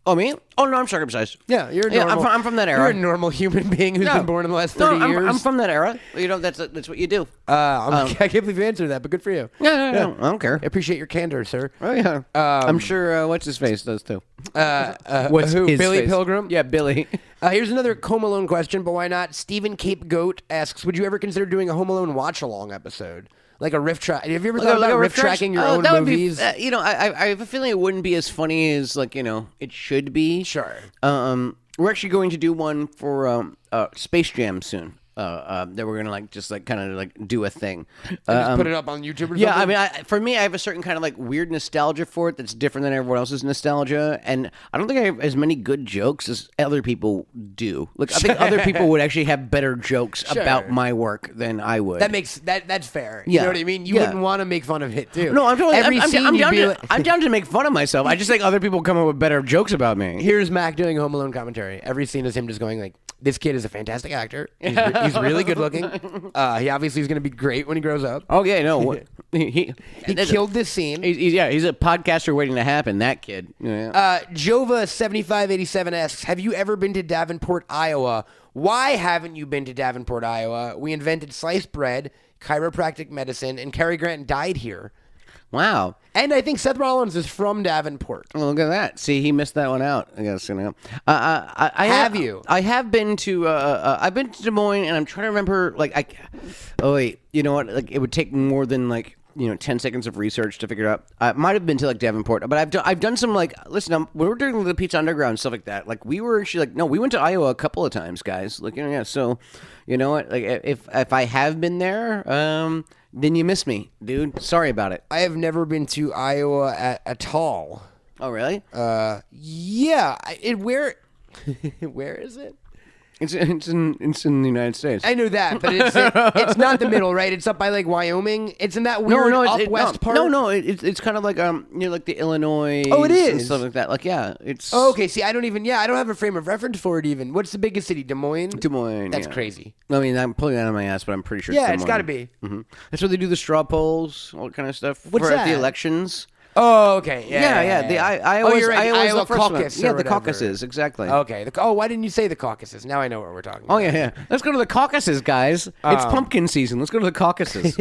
Oh me? Oh no, I'm circumcised.
Yeah, you're a
Yeah,
normal.
I'm from that era.
You're a normal human being who's
No.
been born in the last
No,
30 years.
I'm from that era. You know, that's what you do.
I can't believe you answered that, but good for you.
Yeah, I don't care.
I appreciate your candor, sir.
Oh yeah. I'm sure what's his face does too.
What's
who?
his Billy
face?
Pilgrim?
Yeah, Billy.
Here's another Home Alone question, but why not? Stephen Cape Goat asks, would you ever consider doing a Home Alone watch-along episode? Like a riff track. Have you ever thought about riff tracking your own
that would
movies?
Be, you know, I have a feeling it wouldn't be as funny as like it should be.
Sure.
We're actually going to do one for Space Jam soon. That we're gonna like just like kind of like do a thing.
Just put it up on YouTube or something?
Yeah, I mean, for me, I have a certain kind of like weird nostalgia for it that's different than everyone else's nostalgia, and I don't think I have as many good jokes as other people do. Like, I think other people would actually have better jokes about my work than I would.
That's fair. You
Yeah.
know what I mean? You
Yeah.
wouldn't want to make fun of it too.
No, I'm totally.
Every
I'm
scene
down
you'd be
to.
like-
I'm down to make fun of myself. I just think other people come up with better jokes about me.
Here's Mac doing Home Alone commentary. Every scene is him just going like, "This kid is a fantastic actor. He's really good looking. He obviously is going to be great when he grows up."
Oh yeah, no, he
killed this scene.
He's a podcaster waiting to happen. That kid. Yeah.
Jova7587 asks, have you ever been to Davenport, Iowa? Why haven't you been to Davenport, Iowa? We invented sliced bread, chiropractic medicine, and Cary Grant died here.
Wow.
And I think Seth Rollins is from Davenport.
Well, look at that. See, he missed that one out. I guess
Have you?
I have been to. I've been to Des Moines, and I'm trying to remember. Like, oh wait, you know what? Like, it would take more than 10 seconds of research to figure it out. I might have been to like Davenport, but I've done some like listen. When we were doing the Pizza Underground and stuff like that, like we were actually like no, we went to Iowa a couple of times, guys. Like yeah. So, you know what? Like if I have been there, then you miss me, dude. Sorry about it.
I have never been to Iowa at all.
Oh really?
Yeah. Where is it?
It's in the United States.
I know that, but it's not the middle, right? It's up by like Wyoming. It's in that weird west part.
No, it's kind of like like the Illinois.
Oh, it is?
and stuff like that. Like yeah, it's.
Oh, okay. See, I don't have a frame of reference for it even. What's the biggest city? Des Moines?
Des Moines.
That's
yeah.
crazy.
I mean, I'm pulling that out of my ass, but I'm pretty sure.
Yeah,
it's
it's got to be.
Mm-hmm. That's where they do the straw polls, all that kind of stuff.
What's
for
that?
The elections.
Oh, okay.
Yeah. The Iowa's,
you're right.
Iowa's
Iowa
the first one.
caucus.
Yeah,
or
the
whatever.
caucuses, exactly.
Okay. Why didn't you say the caucuses? Now I know what we're talking about.
Oh yeah. Let's go to the caucuses, guys. It's pumpkin season. Let's go to the caucuses.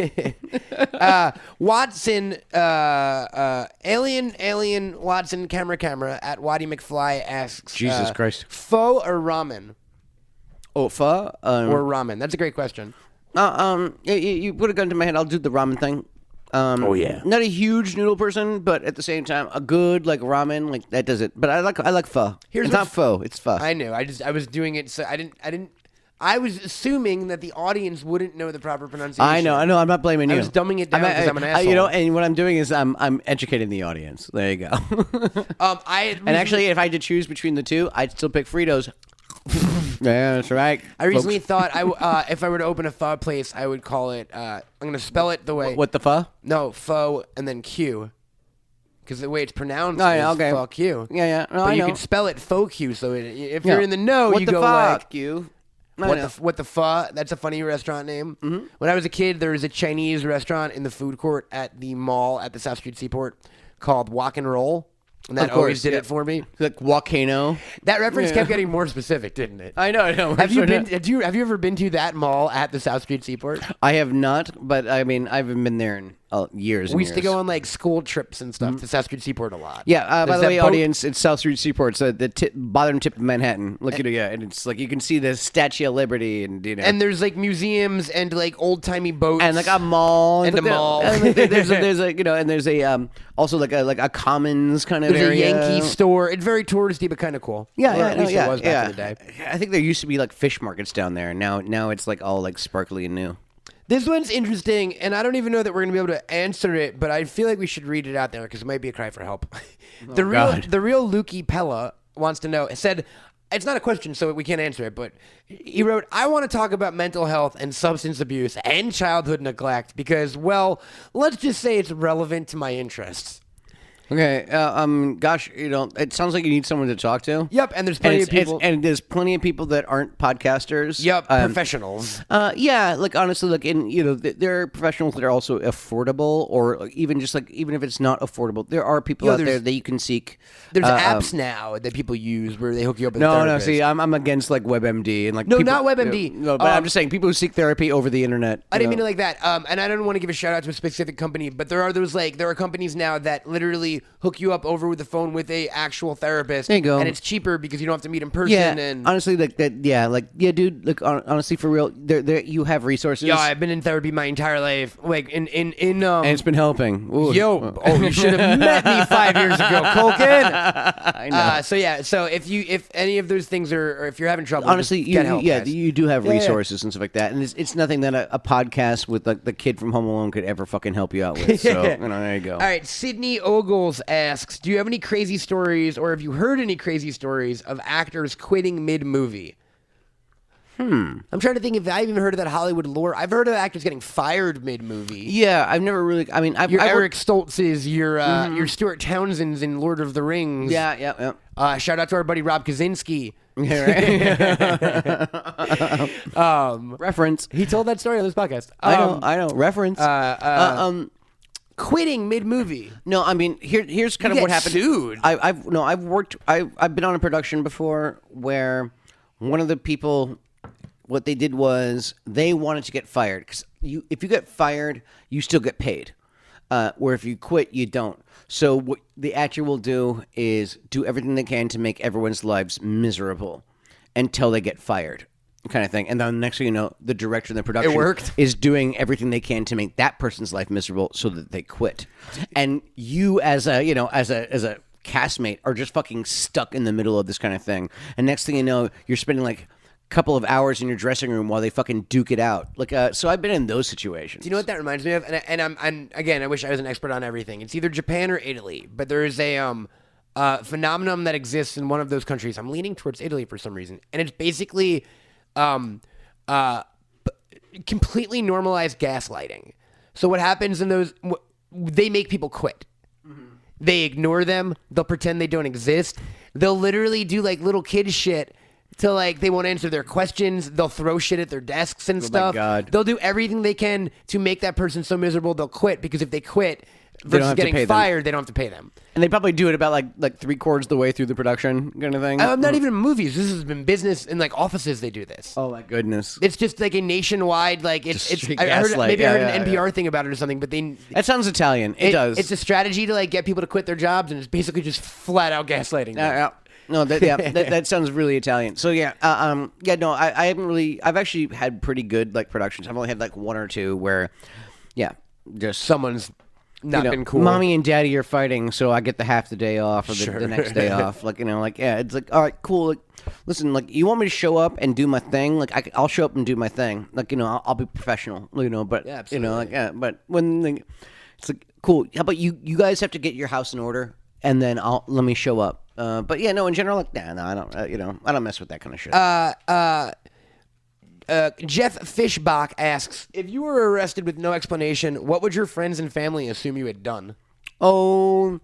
Watson, alien Watson, camera at Waddy McFly asks,
Jesus Christ.
pho or ramen?
Oh, pho?
Or ramen? That's a great question.
You put a gun to my head. I'll do the ramen thing.
Oh, yeah.
Not a huge noodle person, but at the same time, a good like ramen like that does it. But I like pho.
Here's
it's
what
not pho. It's pho.
I knew. I was doing it. So I was assuming that the audience wouldn't know the proper pronunciation.
I know. I'm not blaming you.
I was dumbing it down because I'm an asshole.
You know, and what I'm doing is I'm educating the audience. There you go. And actually, if I had to choose between the two, I'd still pick Fritos. Yeah, that's right.
I recently thought if I were to open a pho place, I would call it. I'm going to spell it the way.
What the pho?
No, pho and then Q. Because the way it's pronounced
Oh, yeah,
is
okay.
fuck you.
Yeah. No,
but
I
you
know.
can spell it faux Q. So if you're in the know,
what
you
the
go
fuck,
like
you?
what the pho? That's a funny restaurant name. Mm-hmm. When I was a kid, there was a Chinese restaurant in the food court at the mall at the South Street Seaport called Walk and Roll. And that always did it for me.
Like volcano.
That reference kept getting more specific, didn't it?
I know.
Have you been? Have you ever been to that mall at the South Street Seaport?
I have not, but I mean, I haven't been there in years.
We used to go on like school trips and stuff to South Street Seaport a lot.
Yeah. By
There's
the way,
that boat-
audience, it's South Street Seaport, so the bottom tip of Manhattan. Look at it, yeah, and it's like you can see the Statue of Liberty, and you know,
And there's like museums and like old timey boats
and like a mall,
and a mall.
And there's a you know, and there's a also like a commons kind of
There's
area.
a Yankee store. It's very touristy, but kind of cool.
Yeah,
Or
yeah,
at least
yeah,
it was back in the day.
I think there used to be like fish markets down there. Now it's like all like sparkly and new.
This one's interesting, and I don't even know that we're going to be able to answer it, but I feel like we should read it out there because it might be a cry for help. The real Lukey Pella wants to know. Said, it's not a question, so we can't answer it, but he wrote, I want to talk about mental health and substance abuse and childhood neglect because, well, let's just say it's relevant to my interests.
Okay, gosh, you know, it sounds like you need someone to talk to.
Yep, and there's plenty of people.
And there's plenty of people that aren't podcasters.
Yep, professionals.
Yeah, like honestly, like you know, there are professionals that are also affordable, or even just like even if it's not affordable, there are people out there that you can seek.
There's apps now that people use where they hook you up with a
No,
therapist.
see, I'm against like WebMD and like
No,
people,
not WebMD.
No, but I'm just saying people who seek therapy over the internet.
I didn't mean it like that. And I don't want to give a shout out to a specific company, but there are companies now that literally hook you up over with the phone with a actual therapist.
There you go.
And it's cheaper because you don't have to meet in person.
Yeah,
And
honestly, like that. Yeah, like yeah, dude. Like honestly, for real, there you have resources.
yeah, I've been in therapy my entire life. Like in
and it's been helping. Ooh.
you should have met me 5 years ago, Colkin.
I know.
So if any of those things are, or if you're having trouble,
Honestly,
just get help, guys.
you do have resources and stuff like that, and it's nothing that a podcast with like the kid from Home Alone could ever fucking help you out with. So there you go.
All right, Sydney Ogles asks, do you have any crazy stories, or have you heard any crazy stories of actors quitting mid-movie? I'm trying to think if I've even heard of that Hollywood lore. I've heard of actors getting fired mid-movie.
Yeah, I've never really. I mean,
Your Eric Stoltz's, your Stuart Townsend's in Lord of the Rings.
Yeah.
Shout out to our buddy Rob Kaczynski.
Reference.
He told that story on this podcast.
I know. Reference.
Quitting mid-movie.
No, I mean here's kind of what happened.
Sued.
I've been on a production before where one of the people, what they did was they wanted to get fired because if you get fired, you still get paid. Where if you quit, you don't. So what the actor will do is do everything they can to make everyone's lives miserable until they get fired, kind of thing. And then next thing you know, the director and the production is doing everything they can to make that person's life miserable so that they quit. And you as a castmate are just fucking stuck in the middle of this kind of thing. And next thing you know, you're spending like couple of hours in your dressing room while they fucking duke it out. Like, so I've been in those situations.
Do you know what that reminds me of? And again, I wish I was an expert on everything. It's either Japan or Italy, but there is a phenomenon that exists in one of those countries. I'm leaning towards Italy for some reason, and it's basically completely normalized gaslighting. So what happens in those? They make people quit. Mm-hmm. They ignore them. They'll pretend they don't exist. They'll literally do like little kid shit. To like, they won't answer their questions. They'll throw shit at their desks and stuff.
My God.
They'll do everything they can to make that person so miserable they'll quit. Because if they quit, versus
have to pay
getting
them.
fired, they don't have to pay them.
And they probably do it about like 3/4 of the way through the production kind of thing.
Not even in movies. This has been business in like offices. They do this.
Oh my goodness.
It's just like a nationwide like it's.
straight
I heard
gaslight.
maybe I heard
Yeah,
an
yeah,
NPR thing about it or something. But
That sounds Italian. It does.
It's a strategy to like get people to quit their jobs, and it's basically just flat out gaslighting. them.
Yeah. No, that sounds really Italian. So yeah, no, I haven't really. I've actually had pretty good like productions. I've only had like one or two where, yeah, just
Someone's not been cool.
Mommy and daddy are fighting, so I get the half the day off or the next day off. Like it's like all right, cool. Like, listen, like you want me to show up and do my thing, like I'll show up and do my thing. Like I'll be professional. But
Yeah, absolutely.
but when it's like cool. How about you guys have to get your house in order, and then let me show up. But yeah, no, in general, like no, I don't. I don't mess with that kind of shit.
Jeff Fishbach asks, if you were arrested with no explanation, what would your friends and family assume you had done?
Oh,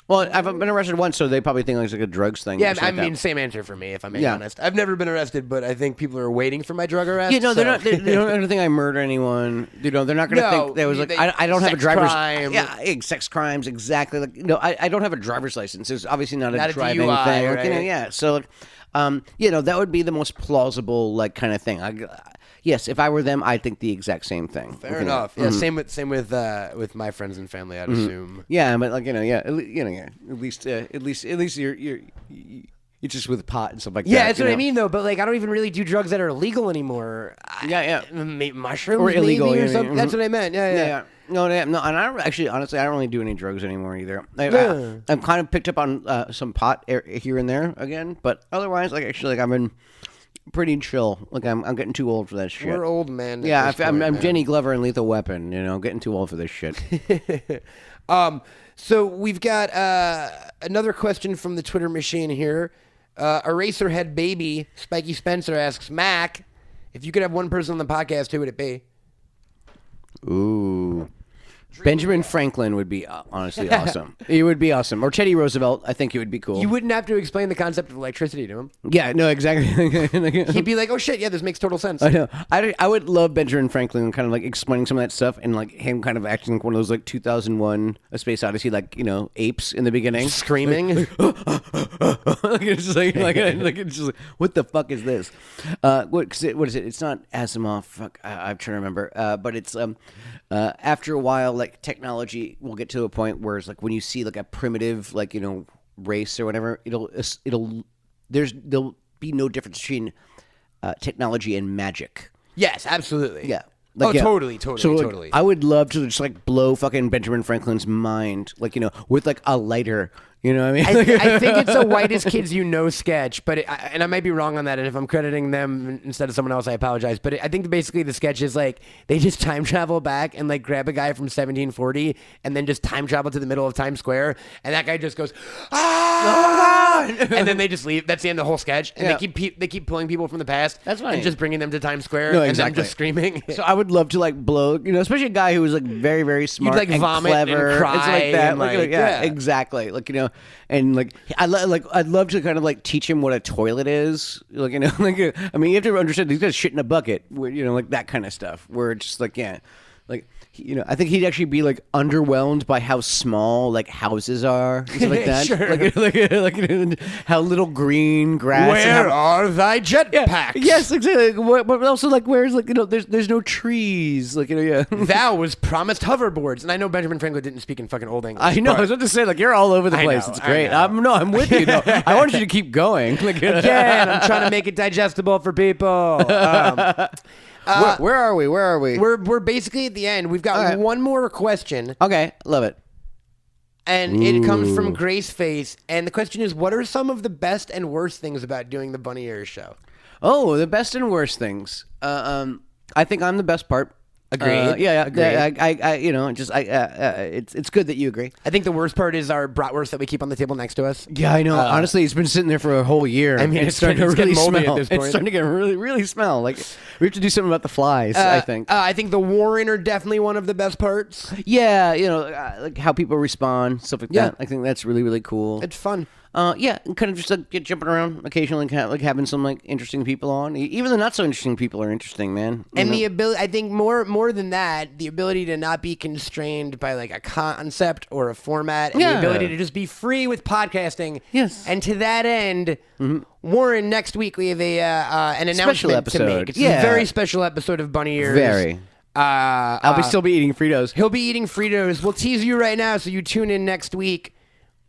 well, I've been arrested once, so they probably think it's like a drugs thing.
Yeah,
or something
I
like
mean,
that.
same answer for me, if I'm being honest. I've never been arrested, but I think people are waiting for my drug arrest.
Yeah, no, they're
so-
not. They don't think I murder anyone. They're not going to
No,
think there was like
they-
I don't have a
sex
driver's.
crime.
Yeah, sex crimes exactly. Like I don't have a driver's license. It's obviously not
Not
a
a
driving
DUI,
thing. Like,
right?
yeah. So, like, that would be the most plausible like kind of thing. Yes, if I were them, I'd think the exact same thing.
Fair enough. Yeah, same with my friends and family, I'd assume.
Yeah, but like at least you're just with pot and stuff like that.
Yeah, that's what I
know?
mean, though. But like, I don't even really do drugs that are illegal anymore.
Yeah.
Mushrooms
Or illegal,
maybe, or
yeah,
something.
yeah.
That's what I meant. Yeah.
No, and I don't actually, honestly, I don't really do any drugs anymore either.
Yeah.
I've kind of picked up on some pot here and there again, but otherwise, like actually, like I've been pretty chill. Like I'm getting too old for that shit.
We're old men. at
Yeah,
this
I'm
point, man.
Jenny Glover in Lethal Weapon. Getting too old for this shit.
So we've got another question from the Twitter machine here. Eraserhead Baby Spiky Spencer asks, Mac, if you could have one person on the podcast, who would it be?
Ooh. Benjamin Franklin would be honestly awesome. He would be awesome. Or Teddy Roosevelt. I think it would be cool.
You wouldn't have to explain the concept of electricity to him.
Yeah, no, exactly.
He'd be like, oh shit, yeah, this makes total sense.
I know. I would love Benjamin Franklin kind of like explaining some of that stuff and like him kind of acting like one of those like 2001 A Space Odyssey like apes in the beginning.
Screaming.
It's just like it's just like, what the fuck is this? What is it? It's not Asimov. Fuck, I'm trying to remember. But it's after a while, like technology will get to a point where it's like when you see like a primitive like race or whatever, there'll be no difference between technology and magic.
Yes, absolutely.
Yeah.
Totally.
So like, I would love to just like blow fucking Benjamin Franklin's mind, like with like a lighter. You know what I mean?
I think it's a whitest kids you know sketch, but and I might be wrong on that. And if I'm crediting them instead of someone else, I apologize. But I think basically the sketch is like they just time travel back and like grab a guy from 1740 and then just time travel to the middle of Times Square, and that guy just goes and then they just leave. That's the end of the whole sketch. And they keep pulling people from the past.
That's fine.
And just bringing them to Times Square
No,
and
exactly.
them just screaming.
So I would love to like blow, especially a guy who was like very, very smart,
like
and
vomit and
clever,
cry
it's like that,
and,
like,
like,
yeah,
yeah.
exactly, like and like I'd love to kind of like teach him what a toilet is, like I mean you have to understand these guys shit in a bucket, where, like that kind of stuff, where it's just like I think he'd actually be like underwhelmed by how small like houses are, and stuff like that.
Sure.
like how little green grass.
Where are thy jetpacks?
Yes, exactly. But also like where's like there's no trees, like yeah.
Thou was promised hoverboards, and I know Benjamin Franklin didn't speak in fucking old English.
I know.
but-
I was about to say like you're all over the
I
place.
know,
It's
I
great.
know.
I'm with you though. I want you to keep going.
Again, I'm trying to make it digestible for people.
Where are we?
We're basically at the end. We've got
Okay.
one more question,
Okay, love it.
and it comes from Grace Face. And the question is, what are some of the best and worst things about doing the Bunny Ears show?
Oh, the best and worst things. I think I'm the best part.
Agreed.
Yeah.
Agreed.
It's good that you agree.
I think the worst part is our bratwurst that we keep on the table next to us.
Yeah, I know. Honestly, it's been sitting there for a whole year.
I mean, it's
starting to
getting
really
moldy at
smell.
this
It's
point.
starting to get really, really smell. Like we have to do something about the flies. I think.
I think the Warren are definitely one of the best parts.
Yeah, like how people respond, stuff like
Yeah.
that. I think that's really, really cool.
It's fun.
Yeah, and kind of just like get jumping around occasionally, kind of like having some like interesting people on. Even the not so interesting people are interesting, man.
And the ability, I think more than that, the ability to not be constrained by like a concept or a format, and the ability to just be free with podcasting.
Yes.
And to that end, Warren, next week we have an
Special
announcement
episode.
to make. It's
Yeah.
a very special episode of Bunny Ears.
Very. I'll still be eating Fritos.
He'll be eating Fritos. We'll tease you right now, so you tune in next week.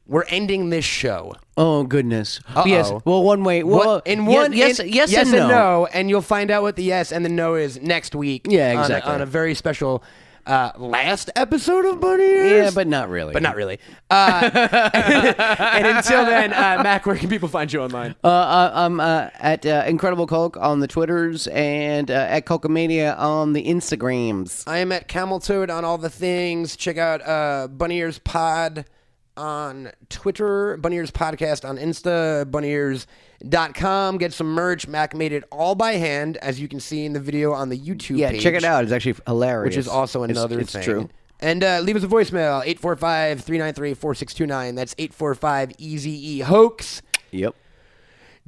We're ending this show.
Oh goodness.
Uh-oh.
Yes. Well, one way. Well, yes, and no.
And you'll find out what the yes and the no is next week.
Yeah, exactly.
On a very special last episode of Bunny Ears.
Yeah, but not really.
But not really. And until then, Mac, where can people find you online?
I'm at Incredible Coke on the Twitters and at Cokamania on the Instagrams.
I am at Camel Toad on all the things. Check out Bunny Ears Pod on Twitter, Bunny Ears Podcast on Insta, bunnyears.com. Get some merch. Mac made it all by hand, as you can see in the video on the YouTube page.
Check it out. It's actually hilarious.
Which is also another
it's
thing.
True.
And leave us a voicemail, 845-393-4629. That's 845-EZE-HOAX.
Yep.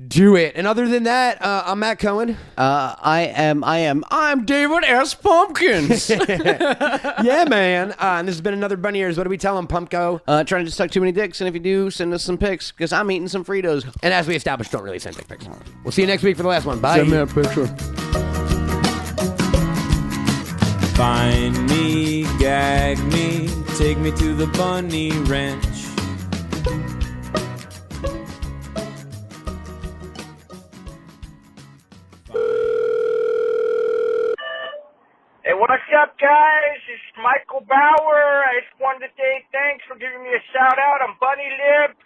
Do it. And other than that, I'm Matt Cohen.
I'm David S. Pumpkins.
Yeah, man. And this has been another Bunny Ears. What do we tell them, Pumpko?
Trying to suck too many dicks, and if you do, send us some pics, because I'm eating some Fritos.
And as we established, don't really send dick pics. We'll see you next week for the last one. Bye.
Send me a picture.
Find me, gag me, take me to the bunny ranch.
Hey, what's up, guys? It's Michael Bauer. I just wanted to say thanks for giving me a shout out on Bunny Lips,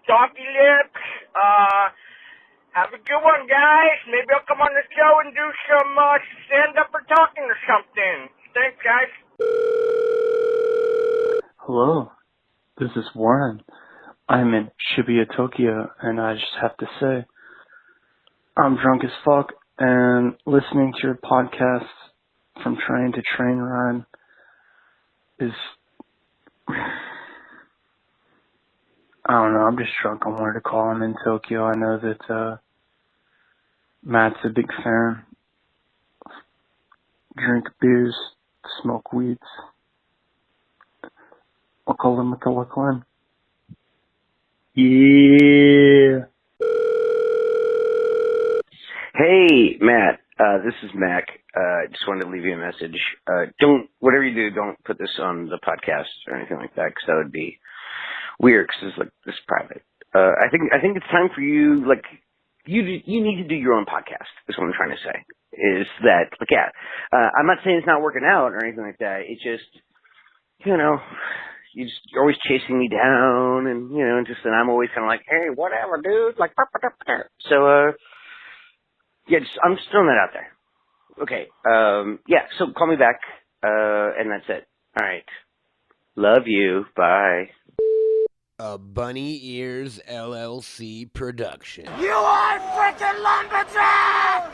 Doggy Lips. Have a good one, guys. Maybe I'll come on the show and do some stand-up or talking or something. Thanks, guys.
Hello, this is Warren. I'm in Shibuya, Tokyo, and I just have to say, I'm drunk as fuck, and listening to your podcast from train to train ride is, I don't know, I'm just drunk on where to call. I'm in Tokyo. I know that Matt's a big fan. Drink beers, smoke weeds. I'll call him with the Lakeland. Yeah.
Hey, Matt. This is Mac. Just wanted to leave you a message. Whatever you do, don't put this on the podcast or anything like that, because that would be weird, because this is private. I think it's time for you, like, you need to do your own podcast, is what I'm trying to say. Is that, like, yeah, I'm not saying it's not working out or anything like that. It's just, you're always chasing me down, and, and I'm always kind of like, hey, whatever, dude, like, so, yeah, I'm just throwing that out there. Okay, yeah, so call me back, and that's it. All right. Love you. Bye.
A Bunny Ears LLC production.
You are freaking lumberjack!